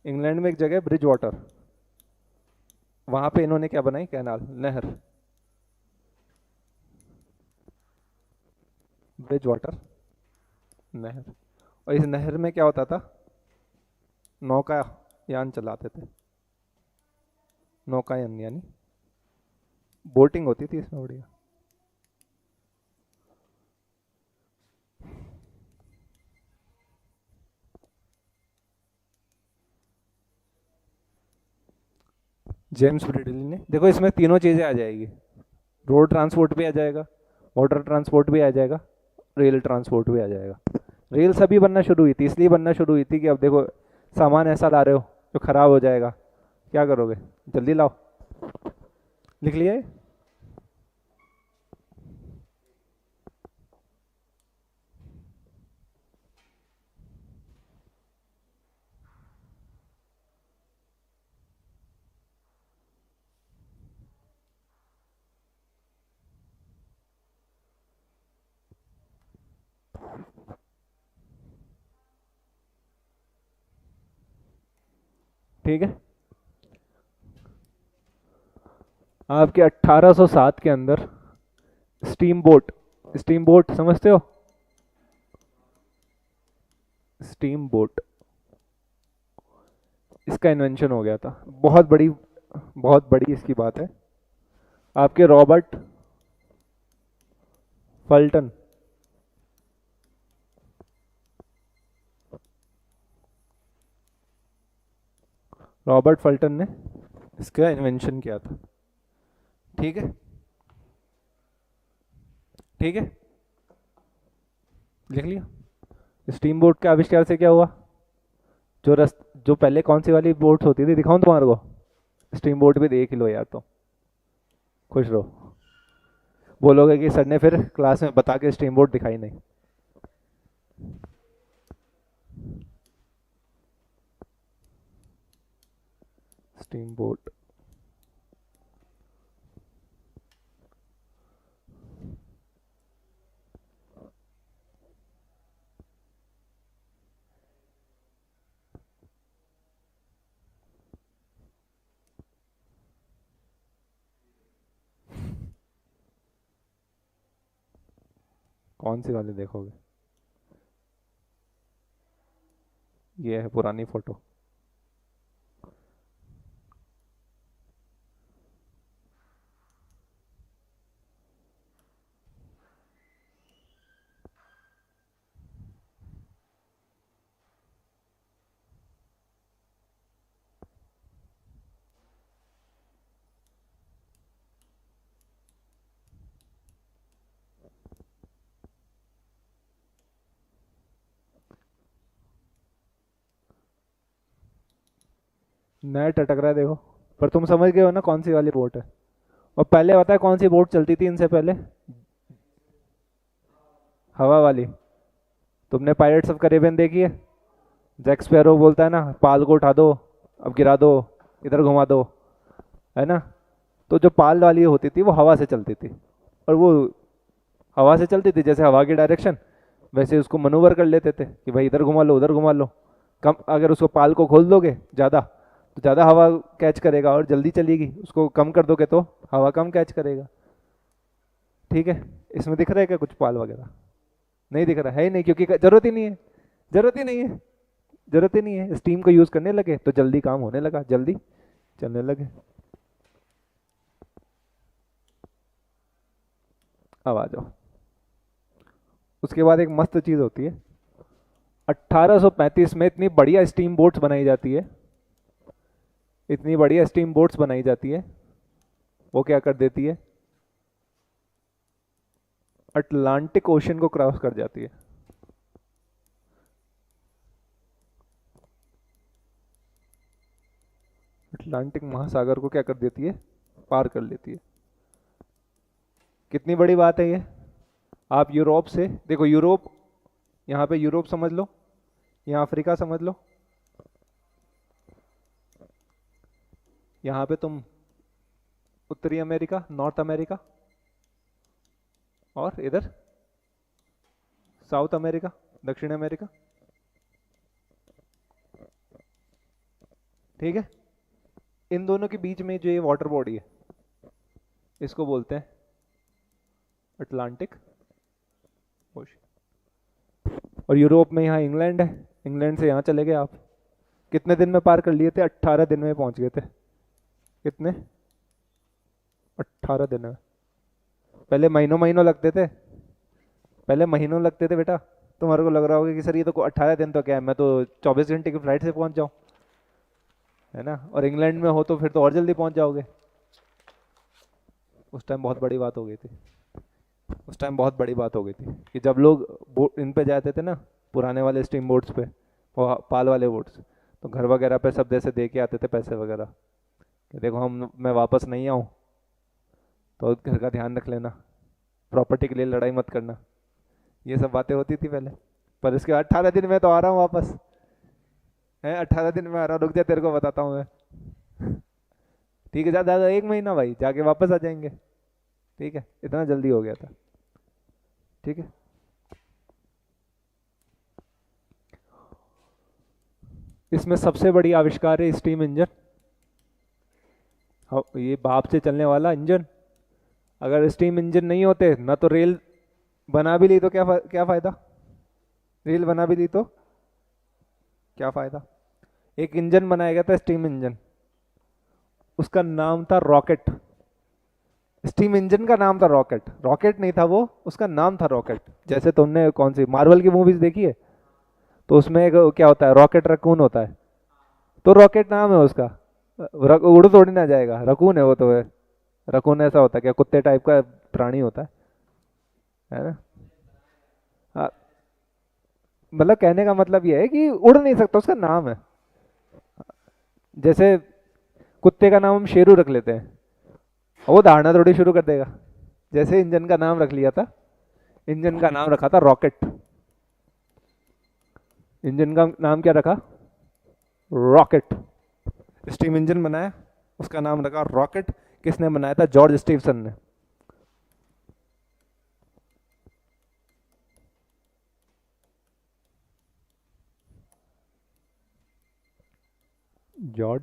इंग्लैंड में एक जगह ब्रिज वाटर, वहां पे इन्होंने क्या बनाई? कैनाल, नहर, ब्रिज वाटर नहर। और इस नहर में क्या होता था? नौकायान चलाते थे, नौकायान यानी बोटिंग होती थी इसमें, बढ़िया। जेम्स ब्रिडली ने, देखो इसमें तीनों चीज़ें आ जाएगी, रोड ट्रांसपोर्ट भी आ जाएगा, वाटर ट्रांसपोर्ट भी आ जाएगा, रेल ट्रांसपोर्ट भी आ जाएगा। रेल सभी बनना शुरू हुई थी, इसलिए बनना शुरू हुई थी कि अब देखो सामान ऐसा ला रहे हो जो खराब हो जाएगा, क्या करोगे? जल्दी लाओ, लिख लिया है? ठीक है, आपके 1807 के अंदर स्टीम बोट, स्टीम बोट समझते हो? स्टीम बोट, इसका इन्वेंशन हो गया था। बहुत बड़ी इसकी बात है। आपके रॉबर्ट फल्टन, रॉबर्ट फल्टन ने इसका इन्वेंशन किया था। ठीक है, ठीक है, लिख लिया। स्टीम बोट के आविष्कार से क्या हुआ? जो पहले कौन सी वाली बोट्स होती थी, दिखाऊं तुम्हारे को? स्टीम बोट भी देख लो यार, तो खुश रहो। बोलोगे कि सर ने फिर क्लास में बता के स्टीम बोट दिखाई नहीं। स्टीम बोट, कौन सी वाली देखोगे? ये है पुरानी फोटो। नेट अटक रहा है देखो, पर तुम समझ गए हो ना कौन सी वाली बोट है। और पहले पता है कौन सी बोट चलती थी इनसे पहले? हवा वाली। तुमने पायरेट्स ऑफ कैरिबियन देखी है? जैक स्पैरो बोलता है ना, पाल को उठा दो, अब गिरा दो, इधर घुमा दो, है ना? तो जो पाल वाली होती थी वो हवा से चलती थी, और वो हवा से चलती थी, जैसे हवा की डायरेक्शन वैसे उसको मनूवर कर लेते थे कि भाई इधर घुमा लो, उधर घुमा लो। कम अगर उसको पाल को खोल दोगे ज़्यादा तो ज़्यादा हवा कैच करेगा और जल्दी चलेगी, उसको कम कर दोगे तो हवा कम कैच करेगा। ठीक है, इसमें दिख रहा है क्या कुछ पाल वगैरह? नहीं दिख रहा है ही नहीं, क्योंकि जरूरत ही नहीं है, जरूरत ही नहीं है, जरूरत ही नहीं है। स्टीम को यूज़ करने लगे तो जल्दी काम होने लगा, जल्दी चलने लगे। अब आ जाओ, उसके बाद एक मस्त चीज़ होती है। 1835 में इतनी बढ़िया स्टीम बोट्स बनाई जाती है, इतनी बढ़िया स्टीम बोट्स बनाई जाती है। वो क्या कर देती है? अटलांटिक ओशन को क्रॉस कर जाती है। अटलांटिक महासागर को क्या कर देती है? पार कर लेती है। कितनी बड़ी बात है ये। आप यूरोप से देखो, यूरोप, यहाँ पे यूरोप समझ लो, यहाँ अफ्रीका समझ लो, यहाँ पे तुम उत्तरी अमेरिका, नॉर्थ अमेरिका, और इधर साउथ अमेरिका, दक्षिण अमेरिका। ठीक है, इन दोनों के बीच में जो ये वाटर बॉडी है इसको बोलते हैं अटलांटिक ओशन। और यूरोप में यहाँ इंग्लैंड है, इंग्लैंड से यहाँ चले गए आप। कितने दिन में पार कर लिए थे? 18 दिन में पहुंच गए थे। कितने? 18 दिन में। पहले महीनों महीनों लगते थे, पहले महीनों लगते थे बेटा। तुम्हारे को लग रहा होगा कि सर ये तो 18 दिन तो क्या है, मैं तो 24 घंटे की फ्लाइट से पहुंच जाऊं, है ना? और इंग्लैंड में हो तो फिर तो और जल्दी पहुंच जाओगे। उस टाइम बहुत बड़ी बात हो गई थी, उस टाइम बहुत बड़ी बात हो गई थी कि जब लोग बोट इन पे जाते थे ना, पुराने वाले स्टीम बोट्स पे, वो पाल वाले बोट्स, तो घर वगैरह पे सब जैसे दे के आते थे पैसे वगैरह कि देखो हम मैं वापस नहीं आऊँ तो घर का ध्यान रख लेना, प्रॉपर्टी के लिए लड़ाई मत करना। ये सब बातें होती थी पहले। पर इसके 18 दिन में तो आ रहा हूँ वापस, है 18 दिन में आ रहा हूँ, रुक जा तेरे को बताता हूँ मैं। ठीक है, ज़्यादा ज़्यादा एक महीना भाई, जाके वापस आ जाएंगे। ठीक है, इतना जल्दी हो गया था। ठीक है, इसमें सबसे बड़ी आविष्कार है स्टीम इंजन। ये भाप से चलने वाला इंजन। अगर स्टीम इंजन नहीं होते ना तो रेल बना भी ली तो क्या फायदा? रेल बना भी ली तो क्या फायदा? एक इंजन बनाया गया था स्टीम इंजन, उसका नाम था रॉकेट। स्टीम इंजन का नाम था रॉकेट, रॉकेट नहीं था वो, उसका नाम था रॉकेट। जैसे तुमने कौन सी मार्वल की मूवीज देखी है, तो उसमें एक क्या होता है, रॉकेट रकून होता है, तो रॉकेट नाम है उसका। उड़ थोड़ी ना जाएगा, रकून है वो तो है। रकून ऐसा होता है क्या, कुत्ते टाइप का प्राणी होता है ना? हाँ, मतलब कहने का मतलब ये है कि उड़ नहीं सकता, उसका नाम है। जैसे कुत्ते का नाम हम शेरू रख लेते हैं, वो दहाड़ना थोड़ी शुरू कर देगा। जैसे इंजन का नाम रख लिया था, इंजन का नाम रखा था रॉकेट। इंजन का नाम क्या रखा? रॉकेट। स्टीम इंजन बनाया, उसका नाम रखा रॉकेट। किसने बनाया था? जॉर्ज स्टीफसन ने। जॉर्ज,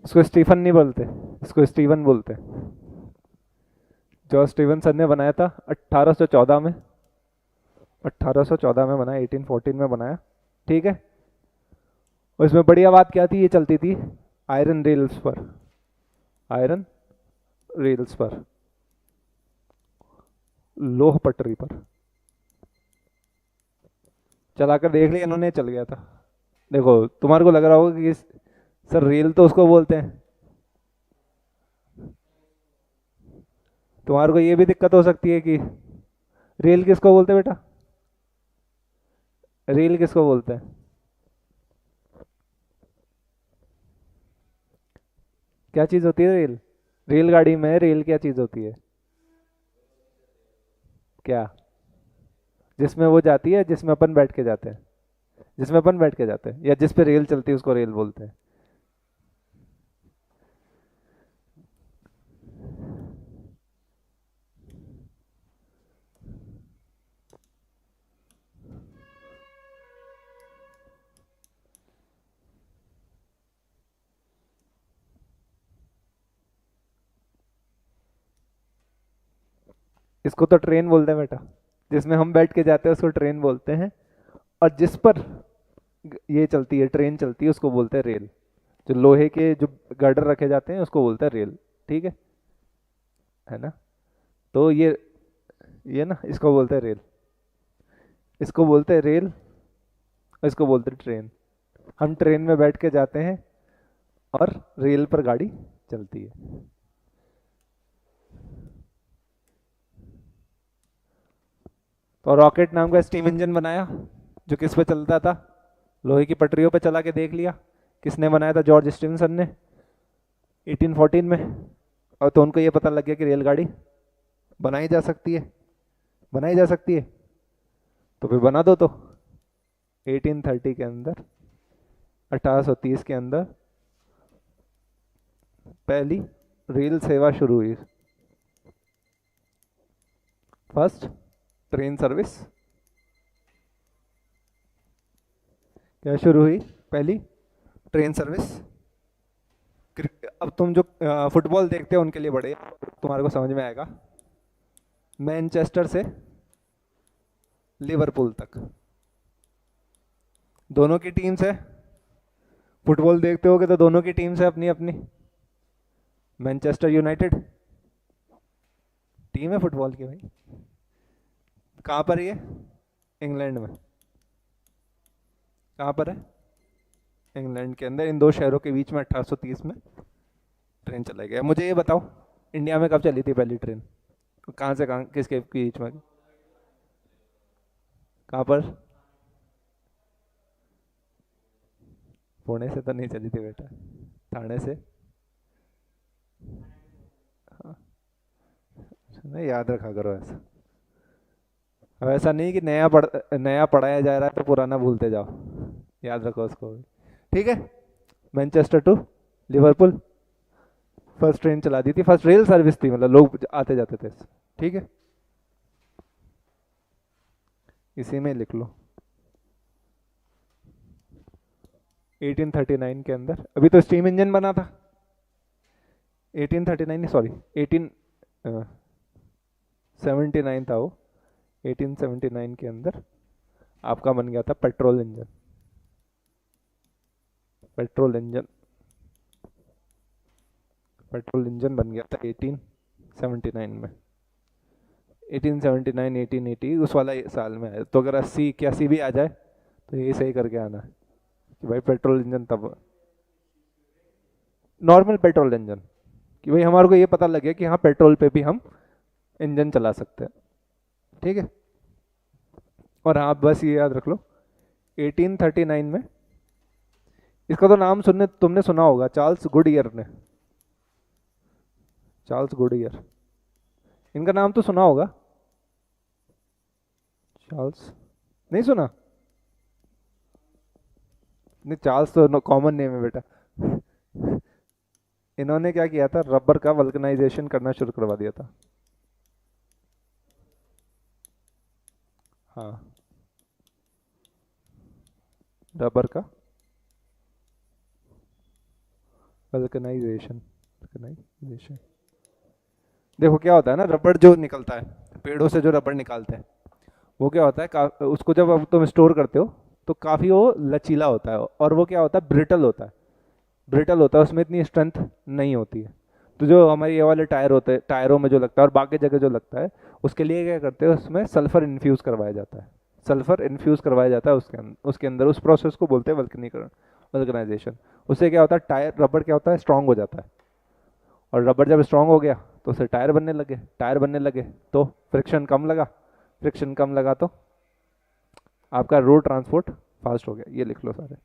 इसको स्टीफन नहीं बोलते, इसको स्टीवन बोलते हैं। जॉर्ज स्टीवनसन ने बनाया था 1814 में, 1814 में बनाया, 1814 में बनाया। ठीक है। और इसमें बढ़िया बात क्या थी, ये चलती थी आयरन रेल्स पर, आयरन रेल्स पर, लोह पटरी पर। चलाकर देख लिया इन्होंने, चल गया था। देखो तुम्हारे को लग रहा होगा कि सर रेल तो उसको बोलते हैं, तुम्हारे को ये भी दिक्कत हो सकती है कि रेल किसको बोलते हैं बेटा? रेल किसको बोलते हैं? क्या चीज होती है रेल? रेलगाड़ी में रेल क्या चीज होती है? क्या? जिसमें वो जाती है, जिसमें अपन बैठ के जाते हैं, जिसमें अपन बैठ के जाते हैं, या जिस पे रेल चलती है उसको रेल बोलते हैं। इसको तो ट्रेन बोलते हैं बेटा, जिसमें हम बैठ के जाते हैं उसको ट्रेन बोलते हैं। और जिस पर ये चलती है, ट्रेन चलती है, उसको बोलते हैं रेल। जो लोहे के जो गर्डर रखे जाते हैं उसको बोलते हैं रेल। ठीक है ना? तो ये ना, इसको बोलते हैं रेल, इसको बोलते हैं रेल, और इसको बोलते हैं ट्रेन। हम ट्रेन में बैठ के जाते हैं और रेल पर गाड़ी चलती है। तो रॉकेट नाम का स्टीम इंजन बनाया, जो किस पे चलता था? लोहे की पटरियों पे चला के देख लिया। किसने बनाया था? जॉर्ज स्टीफनसन ने, 1814 में। और तो उनको ये पता लग गया कि रेलगाड़ी बनाई जा सकती है, बनाई जा सकती है, तो फिर बना दो। तो 1830 के अंदर, 1830 के अंदर पहली रेल सेवा शुरू हुई। फर्स्ट ट्रेन सर्विस क्या शुरू हुई? पहली ट्रेन सर्विस। अब तुम जो फुटबॉल देखते हो उनके लिए बड़े, तुम्हारे को समझ में आएगा। मैनचेस्टर से लिवरपूल तक दोनों की टीम्स है। फुटबॉल देखते होगे तो दोनों की टीम्स है अपनी अपनी। मैनचेस्टर यूनाइटेड टीम है फुटबॉल की भाई। कहाँ पर है ये? इंग्लैंड में। कहाँ पर है? इंग्लैंड के अंदर, इन दो शहरों के बीच में 1830 में ट्रेन चला गया। मुझे ये बताओ, इंडिया में कब चली थी पहली ट्रेन? कहाँ से कहाँ, किसके बीच में? कहाँ पर? पुणे से तो नहीं चली थी बेटा, थाने से। हाँ, नहीं याद रखा करो ऐसा। अब ऐसा नहीं कि नया पढ़ाया जा रहा है तो पुराना भूलते जाओ, याद रखो उसको भी। ठीक है। Manchester to Liverpool first train चला दी थी, फर्स्ट रेल सर्विस थी, मतलब लोग आते जाते थे। ठीक है, इसी में लिख लो। 1839 के अंदर। अभी तो स्टीम इंजन बना था 1839, सॉरी 1879 था वो। 1879 के अंदर आपका बन गया था petrol engine. Petrol engine petrol engine बन गया था 1879 में। 1879 1880 उस वाला साल में है। तो अगर 80 81 भी आ जाए तो ये सही करके आना है कि भाई पेट्रोल इंजन तब, नॉर्मल पेट्रोल इंजन, कि भाई हमारे को ये पता लगे कि हाँ पेट्रोल पे भी हम इंजन चला सकते हैं। ठीक है। और हाँ बस ये याद रख लो 1839 में, इसका तो नाम सुनने तुमने सुना होगा, चार्ल्स गुडईयर ने। चार्ल्स गुडईयर, इनका नाम तो सुना होगा। चार्ल्स नहीं सुना? नहीं, चार्ल्स तो कॉमन नेम है बेटा। इन्होंने क्या किया था, रबर का वल्कनाइजेशन करना शुरू करवा दिया था। हाँ, रबर का वल्कनाइजेशन। वल्कनाइजेशन, देखो क्या होता है ना, रबर जो निकलता है पेड़ों से, जो रबर निकालते हैं वो क्या होता है, उसको जब अब तुम स्टोर करते हो तो काफ़ी वो लचीला होता है, और वो क्या होता है, ब्रिटल होता है। ब्रिटल होता है, उसमें इतनी स्ट्रेंथ नहीं होती है। तो जो हमारे ये वाले टायर होते हैं, टायरों में जो लगता है और बाकी जगह जो लगता है, उसके लिए क्या करते हैं, उसमें सल्फर इन्फ्यूज़ करवाया जाता है। सल्फर इन्फ्यूज़ करवाया जाता है उसके अंदर उस प्रोसेस को बोलते हैं वल्कनीकरण, वल्कनाइजेशन। उससे क्या होता है, टायर रबर क्या होता है, स्ट्रांग हो जाता है। और रबर जब स्ट्रांग हो गया तो उससे टायर बनने लगे। टायर बनने लगे तो फ्रिक्शन कम लगा। फ्रिक्शन कम लगा तो आपका रोड ट्रांसपोर्ट फास्ट हो गया। ये लिख लो सारे।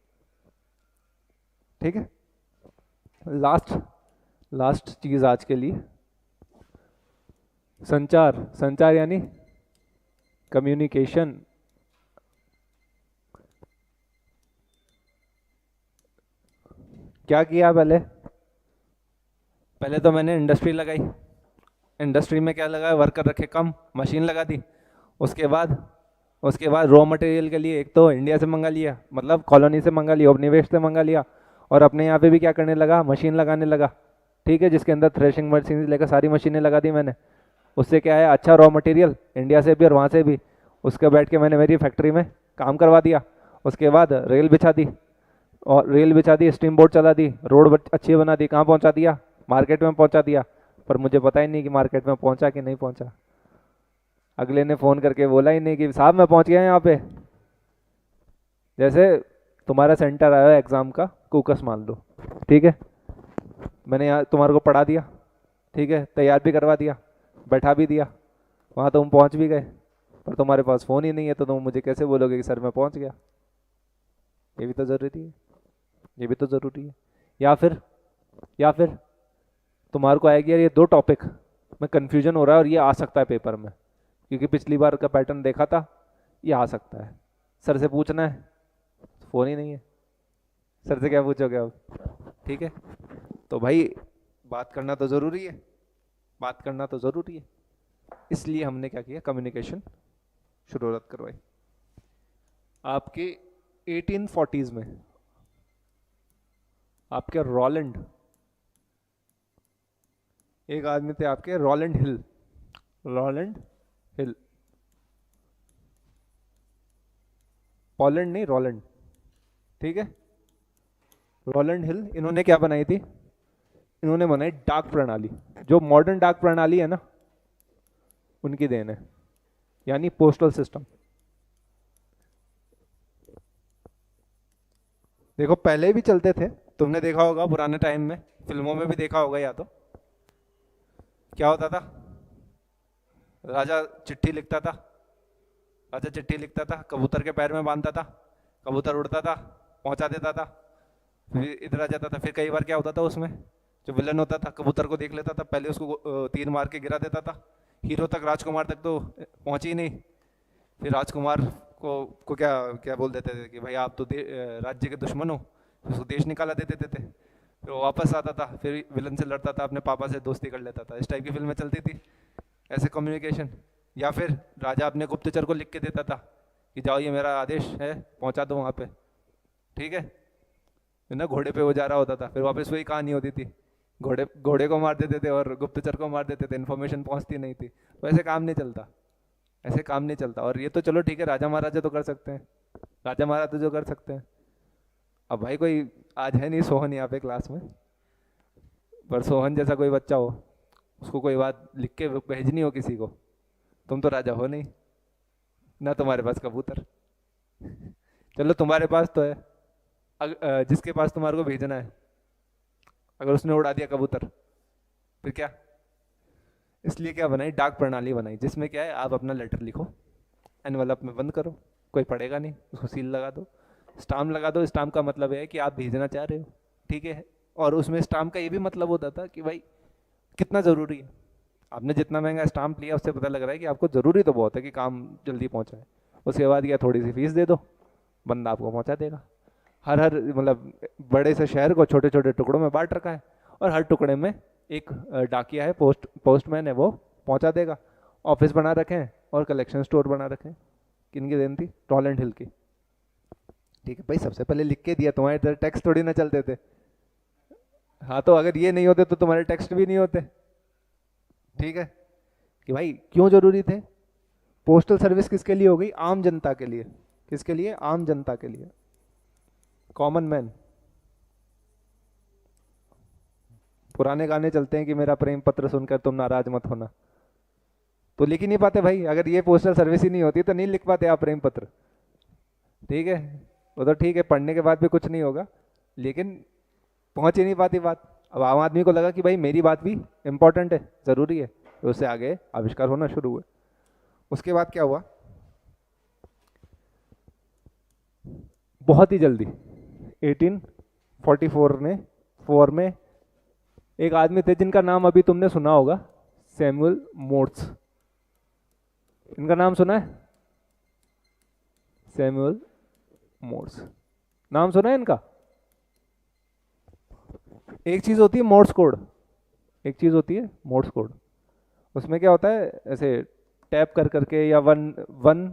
ठीक है। लास्ट लास्ट चीज आज के लिए, संचार। संचार यानी कम्युनिकेशन। क्या किया पहले? पहले तो मैंने इंडस्ट्री लगाई। इंडस्ट्री में क्या लगाया, वर्कर रखे कम, मशीन लगा दी। उसके बाद रॉ मटेरियल के लिए एक तो इंडिया से मंगा लिया, मतलब कॉलोनी से मंगा लिया, उपनिवेश से मंगा लिया। और अपने यहाँ पे भी क्या करने लगा, मशीन लगाने लगा। ठीक है, जिसके अंदर थ्रेशिंग मशीन लेकर सारी मशीनें लगा दी मैंने। उससे क्या है, अच्छा रॉ मटेरियल इंडिया से भी और वहाँ से भी। उसके बैठ के मैंने मेरी फैक्ट्री में काम करवा दिया। उसके बाद रेल बिछा दी, और रेल बिछा दी, स्टीम बोट चला दी, रोड अच्छी बना दी। कहाँ पहुँचा दिया, मार्केट में पहुँचा दिया। पर मुझे पता ही नहीं कि मार्केट में पहुँचा कि नहीं पहुँचा। अगले ने फ़ोन करके बोला ही नहीं कि साहब मैं पहुँच गया यहाँ पे। जैसे तुम्हारा सेंटर आया एग्ज़ाम का, कुकस मान लो, ठीक है, मैंने यहाँ तुम्हारे को पढ़ा दिया, ठीक है, तैयार भी करवा दिया, बैठा भी दिया, वहाँ तुम पहुँच भी गए, पर तुम्हारे पास फ़ोन ही नहीं है, तो तुम मुझे कैसे बोलोगे कि सर मैं पहुँच गया? ये भी तो ज़रूरी है। ये भी तो ज़रूरी है। या फिर तुम्हारे को आएगी यार ये दो टॉपिक में कन्फ्यूजन हो रहा है और ये आ सकता है पेपर में, क्योंकि पिछली बार का पैटर्न देखा था, ये आ सकता है, सर से पूछना है, फ़ोन ही नहीं है, सर से क्या पूछोगे अब? ठीक है। तो भाई बात करना तो ज़रूरी है, बात करना तो ज़रूरी है। इसलिए हमने क्या किया, कम्युनिकेशन शुरुआत करवाई। आपके 1840s में आपके रॉलैंड, एक आदमी थे आपके रॉलैंड हिल। रॉलैंड हिल, पोलैंड नहीं, रॉलैंड, ठीक है। रॉलैंड हिल, इन्होंने क्या बनाई थी, इन्होंने बनाई डाक प्रणाली। जो मॉडर्न डाक प्रणाली है ना, उनकी देन है, यानी पोस्टल सिस्टम। देखो पहले भी चलते थे, तुमने देखा होगा पुराने टाइम में, फिल्मों में भी देखा होगा, या तो क्या होता था, राजा चिट्ठी लिखता था, राजा चिट्ठी लिखता था, कबूतर के पैर में बांधता था, कबूतर उड़ता था, पहुंचा देता था, फिर इधर आ जाता था। फिर कई बार क्या होता था, उसमें जो विलन होता था कबूतर को देख लेता था, पहले उसको तीर मार के गिरा देता था। हीरो तक, राजकुमार तक तो पहुंची ही नहीं। फिर राजकुमार को क्या क्या बोल देते थे कि भाई आप तो राज्य के दुश्मन हो, फिर उसको देश निकाला दे देते थे। फिर वो वापस आता था, फिर विलन से लड़ता था, अपने पापा से दोस्ती कर लेता था। इस टाइप की फिल्में चलती थी, ऐसे कम्युनिकेशन। या फिर राजा अपने गुप्तचर को लिख के देता था कि जाओ ये मेरा आदेश है, पहुंचा दो वहाँ पे, ठीक है। है ना, घोड़े पे वो जा रहा होता था, फिर वापस वही कहानी होती थी, घोड़े घोड़े को मार देते थे और गुप्तचर को मार देते थे, इन्फॉर्मेशन पहुंचती नहीं थी। तो ऐसे काम नहीं चलता, ऐसे काम नहीं चलता। और ये तो चलो ठीक है, राजा महाराजा तो कर सकते हैं, राजा महाराजा जो कर सकते हैं। अब भाई कोई आज है नहीं सोहन यहाँ पे क्लास में, पर सोहन जैसा कोई बच्चा हो, उसको कोई बात लिख के भेजनी हो किसी को, तुम तो राजा हो नहीं ना, तुम्हारे पास कबूतर। चलो तुम्हारे पास तो है, जिसके पास तुम्हारे को भेजना है, अगर उसने उड़ा दिया कबूतर, फिर क्या? इसलिए क्या बनाई, डाक प्रणाली बनाई, जिसमें क्या है, आप अपना लेटर लिखो, एनवलप में बंद करो, कोई पढ़ेगा नहीं, उसको सील लगा दो, स्टाम्प लगा दो। स्टाम्प का मतलब है कि आप भेजना चाह रहे हो, ठीक है। और उसमें स्टाम्प का ये भी मतलब होता था कि भाई कितना ज़रूरी है, आपने जितना महंगा स्टाम्प लिया उससे पता लग रहा है कि आपको ज़रूरी तो बहुत है कि काम जल्दी पहुँचाए। उसके बाद क्या, थोड़ी सी फीस दे दो, बंदा आपको पहुँचा देगा। हर हर मतलब बड़े से शहर को छोटे छोटे टुकड़ों में बांट रखा है, और हर टुकड़े में एक डाकिया है, पोस्टमैन है, वो पहुंचा देगा। ऑफिस बना रखे हैं और कलेक्शन स्टोर बना रखे हैं। किनकी देन थी? रॉलैंड हिल की। ठीक है भाई, सबसे पहले लिख के दिया, तुम्हारे इधर टेक्स्ट थोड़ी ना चलते थे। हाँ, तो अगर ये नहीं होते तो तुम्हारे टेक्स्ट भी नहीं होते। ठीक है, कि भाई क्यों जरूरी थे? पोस्टल सर्विस किसके लिए हो गई? आम जनता के लिए। किसके लिए? आम जनता के लिए, कॉमन मैन। पुराने गाने चलते हैं कि मेरा प्रेम पत्र सुनकर तुम नाराज मत होना, तो लिख ही नहीं पाते भाई। अगर ये पोस्टल सर्विस ही नहीं होती तो नहीं लिख पाते आप प्रेम पत्र। ठीक है, वो तो ठीक है, पढ़ने के बाद भी कुछ नहीं होगा, लेकिन पहुंच ही नहीं पाती बात। अब आम आदमी को लगा कि भाई मेरी बात भी इंपॉर्टेंट है, ज़रूरी है, तो उससे आगे आविष्कार होना शुरू हुए। उसके बाद क्या हुआ, बहुत ही जल्दी 1844 ने 4 में एक आदमी थे जिनका नाम अभी तुमने सुना होगा, सैमुअल मोर्स। इनका नाम सुना है? सैमुअल मोर्स, नाम सुना है इनका? एक चीज होती है मोर्स कोड, एक चीज होती है मोर्स कोड। उसमें क्या होता है, ऐसे टैप कर करके, या वन वन,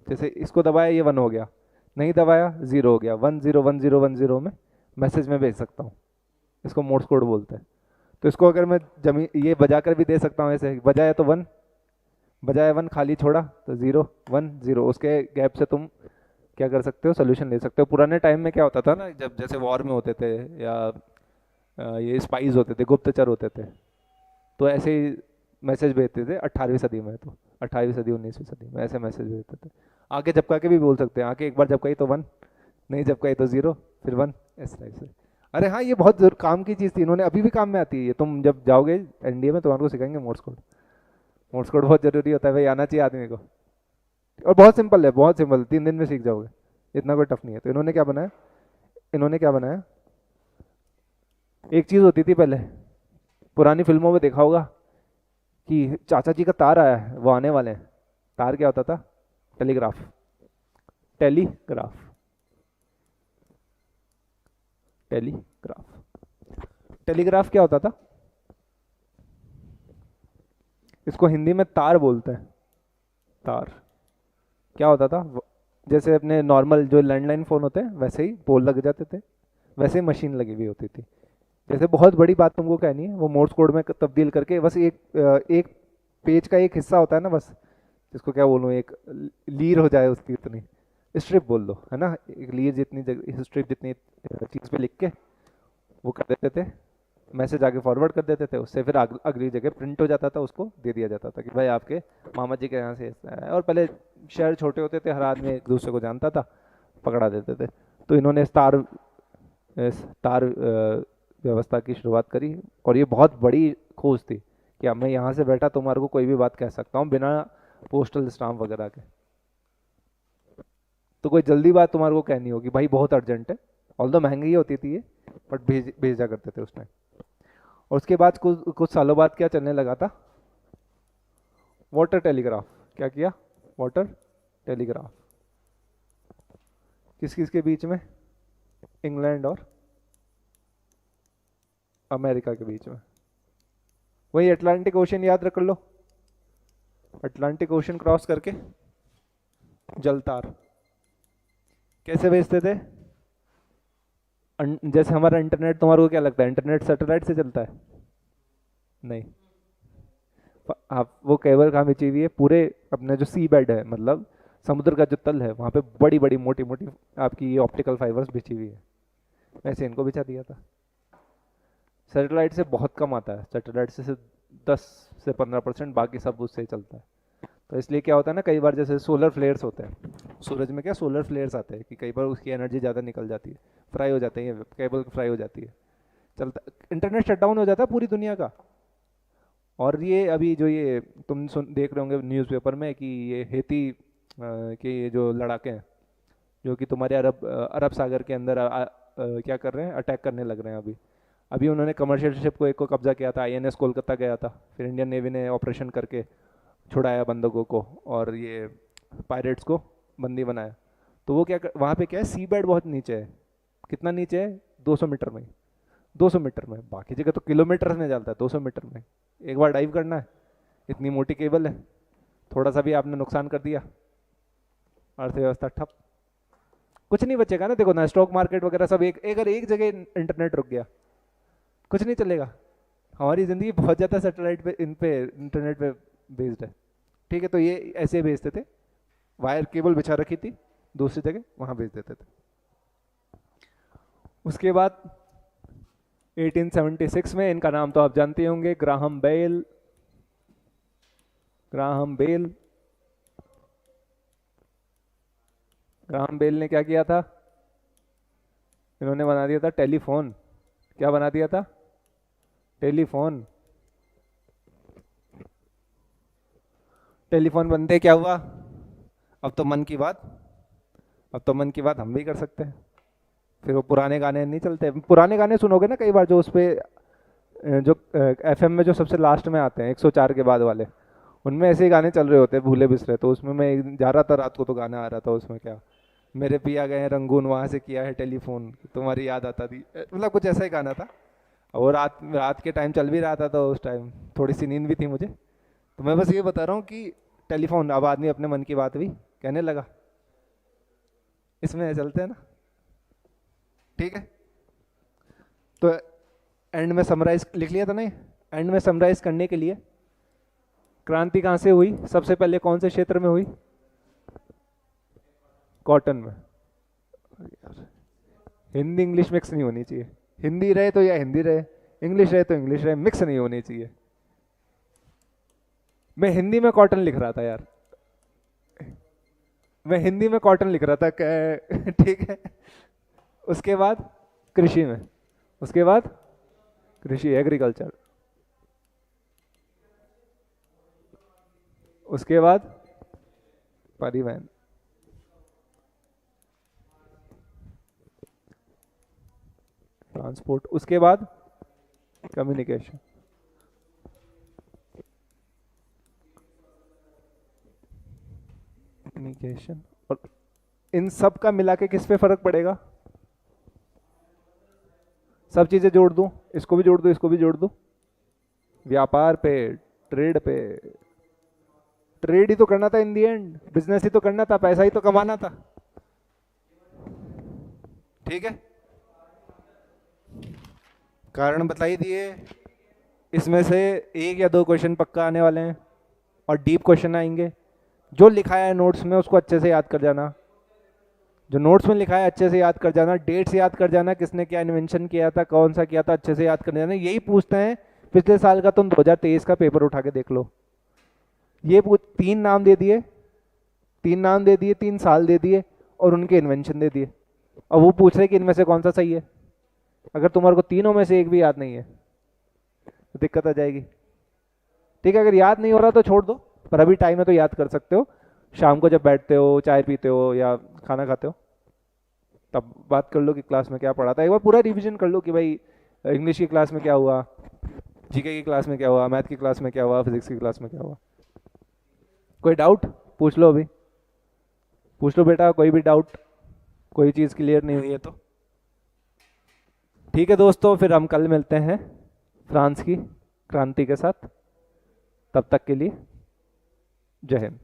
जैसे इसको दबाया ये 1 हो गया, नहीं दबाया 0 हो गया, 101010 में मैसेज में भेज सकता हूँ। इसको मोर्स कोड बोलते हैं। तो इसको अगर मैं जमी ये बजा कर भी दे सकता हूँ, ऐसे बजाया तो 1, बजाय 1 खाली छोड़ा तो 0 1 0, उसके गैप से तुम क्या कर सकते हो, सोल्यूशन ले सकते हो। पुराने टाइम में क्या होता था ना, जब जैसे वॉर में होते थे, या ये स्पाइज होते थे, गुप्तचर होते थे, तो ऐसे ही मैसेज भेजते थे 18वीं सदी में। तो 18वीं सदी 19वीं सदी में ऐसे मैसेज भेजते थे। आगे झपका के भी बोल सकते हैं, आगे एक बार झपकाई तो 1, नहीं झपकाई तो 0, फिर 1, इस टाइप से। अरे हाँ, ये बहुत काम की चीज़ थी, इन्होंने अभी भी काम में आती है ये। तुम जब जाओगे एनडीए में, तुम्हारे को सिखाएंगे मोर्स कोड। मोर्स कोड बहुत जरूरी होता है भाई, आना चाहिए आदमी को। और बहुत सिंपल है, बहुत सिंपल, 3 दिन में सीख जाओगे, इतना कोई टफ नहीं है। तो इन्होंने क्या बनाया, इन्होंने क्या बनाया, एक चीज़ होती थी पहले, पुरानी फिल्मों में देखा होगा कि चाचा जी का तार आया है, वो आने वाले हैं। तार क्या होता था? टेलीग्राफ। टेलीग्राफ, टेलीग्राफ, टेलीग्राफ क्या होता था? इसको हिंदी में तार बोलते हैं। तार क्या होता था, जैसे अपने नॉर्मल जो लैंडलाइन फ़ोन होते हैं वैसे ही पोल लग जाते थे, वैसे ही मशीन लगी हुई होती थी। जैसे बहुत बड़ी बात तुमको कहनी है, वो मोर्स कोड में तब्दील करके, बस एक पेज का एक हिस्सा होता है ना, बस जिसको क्या बोलूँ, एक लीर हो जाए उसकी, इतनी स्ट्रिप बोल दो, है ना, एक लीर जितनी स्ट्रिप जितनी चीज़ पे लिख के वो कर देते थे, मैसेज आगे फॉरवर्ड कर देते थे, उससे फिर अगली जगह प्रिंट हो जाता था, उसको दे दिया जाता था कि भाई आपके मामा जी के यहाँ से ऐसा है। और पहले शहर छोटे होते थे, हर आदमी एक दूसरे को जानता था, पकड़ा देते थे। तो इन्होंने तार व्यवस्था की शुरुआत करी, और ये बहुत बड़ी खोज थी कि अब मैं यहाँ से बैठा तुम्हारे को कोई भी बात कह सकता हूँ बिना पोस्टल स्टाम्प वगैरह के। तो कोई जल्दी बात तुम्हारे को कहनी होगी भाई, बहुत अर्जेंट है, ऑल्दो महंगी ही होती थी ये, बट भेजा करते थे उस टाइम। और उसके बाद कुछ कुछ सालों बाद क्या चलने लगा था, वाटर टेलीग्राफ। क्या किया? Water telegraph. किस किस के बीच में? इंग्लैंड और अमेरिका के बीच में। वही अटलांटिक ओशन, याद रख लो, अटलांटिक ओशन क्रॉस करके जलतार कैसे भेजते थे? जैसे हमारा इंटरनेट, तुम्हारे को क्या लगता है इंटरनेट सैटेलाइट से चलता है? नहीं। आप वो केबल कहाँ बिछी हुई है? पूरे अपने जो सी बेड है, मतलब समुद्र का जो तल है, वहाँ पे बड़ी बड़ी मोटी मोटी आपकी ये ऑप्टिकल फाइबर्स बिछी हुई है। वैसे इनको बिछा दिया था। सैटेलाइट से बहुत कम आता है, सैटेलाइट से सिर्फ 10 से 15%, बाकी सब उससे ही चलता है। तो इसलिए क्या होता है ना, कई बार जैसे सोलर फ्लेयर्स होते हैं, सूरज में क्या सोलर फ्लेयर्स आते हैं कि कई बार उसकी एनर्जी ज़्यादा निकल जाती है, फ्राई हो जाते हैं, केबल फ्राई हो जाती है, चलता, इंटरनेट शटडाउन हो जाता है पूरी दुनिया का। और ये अभी जो ये तुम देख रहे होंगे न्यूज़पेपर में कि ये हेती के ये जो लड़ाके हैं, जो कि तुम्हारे अरब सागर के अंदर क्या कर रहे हैं, अटैक करने लग रहे हैं। अभी अभी उन्होंने कमर्शियल शिप को एक को कब्जा किया था, आईएनएस कोलकाता गया था, फिर इंडियन नेवी ने ऑपरेशन करके छुड़ाया बंदूकों को और ये पायरेट्स को बंदी बनाया। तो वो क्या वहाँ पे क्या है, सी बेड बहुत नीचे है। कितना नीचे है? 200 मीटर में। 200 मीटर में, बाकी जगह तो किलोमीटर में चलता है, 200 मीटर में एक बार डाइव करना है। इतनी मोटी केबल है, थोड़ा सा भी आपने नुकसान कर दिया, अर्थव्यवस्था ठप, कुछ नहीं बचेगा ना। देखो ना, स्टॉक मार्केट वगैरह सब अगर एक जगह इंटरनेट रुक गया, कुछ नहीं चलेगा। हमारी ज़िंदगी बहुत ज़्यादा सैटेलाइट पे, इन पे इंटरनेट पे बेस्ड है। ठीक है, तो ये ऐसे भेजते थे, वायर केबल बिछा रखी थी दूसरी जगह, वहाँ भेज देते थे। उसके बाद 1876 में, इनका नाम तो आप जानते होंगे, Graham Bell. Graham Bell, Graham Bell ने क्या किया था? इन्होंने बना दिया था टेलीफोन। क्या बना दिया था? टेलीफोन। टेलीफोन बनते क्या हुआ? अब तो मन की बात, अब तो मन की बात हम भी कर सकते हैं। फिर वो पुराने गाने नहीं चलते। पुराने गाने सुनोगे ना कई बार, जो उस पे जो एफएम में जो सबसे लास्ट में आते हैं 104 के बाद वाले, उनमें ऐसे ही गाने चल रहे होते हैं भूले बिसरे। तो उसमें मैं जा रहा था रात को, तो गाना आ रहा था उसमें, क्या मेरे पिया गए हैं रंगून, वहाँ से किया है टेलीफोन, तुम्हारी याद आता थी, मतलब कुछ ऐसा ही गाना था। और रात रात के टाइम चल भी रहा था, तो उस टाइम थोड़ी सी नींद भी थी मुझे। तो मैं बस ये बता रहा हूँ कि टेलीफोन, अब आदमी अपने मन की बात भी कहने लगा, इसमें चलते हैं ना। ठीक है, तो एंड में समराइज लिख लिया था नहीं? एंड में समराइज करने के लिए, क्रांति कहाँ से हुई? सबसे पहले कौन से क्षेत्र में हुई? कॉटन में। यार, हिंदी इंग्लिश मिक्स नहीं होनी चाहिए। हिंदी रहे तो या हिंदी रहे, इंग्लिश रहे तो इंग्लिश रहे, मिक्स नहीं होनी चाहिए। मैं हिंदी में कॉटन लिख रहा था यार, मैं हिंदी में कॉटन लिख रहा था ठीक है। उसके बाद कृषि में, उसके बाद कृषि एग्रीकल्चर, उसके बाद परिवहन, ट्रांसपोर्ट, उसके बाद कम्युनिकेशन। कम्युनिकेशन, और इन सब का मिला के किस पे फर्क पड़ेगा? सब चीजें जोड़ दूं, इसको भी जोड़ दूं, इसको भी जोड़ दूं, व्यापार पे, ट्रेड पे। ट्रेड ही तो करना था इन दी एंड, बिजनेस ही तो करना था, पैसा ही तो कमाना था। ठीक है, कारण बताई दिए, इसमें से एक या दो क्वेश्चन पक्का आने वाले हैं और डीप क्वेश्चन आएंगे। जो लिखा है नोट्स में उसको अच्छे से याद कर जाना, जो नोट्स में लिखा है अच्छे से याद कर जाना, डेट्स याद कर जाना, किसने क्या इन्वेंशन किया था, कौन सा किया था, अच्छे से याद कर जाना। यही पूछते हैं पिछले साल का, तुम 2023 का पेपर उठा के देख लो। ये 3 नाम दे दिए, 3 नाम दे दिए, 3 साल दे दिए और उनके इन्वेंशन दे दिए। अब वो पूछ रहे कि इनमें से कौन सा सही है। अगर तुम्हारे को तीनों में से एक भी याद नहीं है तो दिक्कत आ जाएगी। ठीक है, अगर याद नहीं हो रहा तो छोड़ दो, पर अभी टाइम है तो याद कर सकते हो। शाम को जब बैठते हो, चाय पीते हो या खाना खाते हो, तब बात कर लो कि क्लास में क्या पढ़ा था। एक बार पूरा रिवीजन कर लो कि भाई इंग्लिश की क्लास में क्या हुआ, जीके की क्लास में क्या हुआ, मैथ की क्लास में क्या हुआ, फिजिक्स की क्लास में क्या हुआ। कोई डाउट पूछ लो, अभी पूछ लो बेटा, कोई भी डाउट, कोई चीज़ क्लियर नहीं हुई है तो। ठीक है दोस्तों, फिर हम कल मिलते हैं फ्रांस की क्रांति के साथ। तब तक के लिए जय हिंद।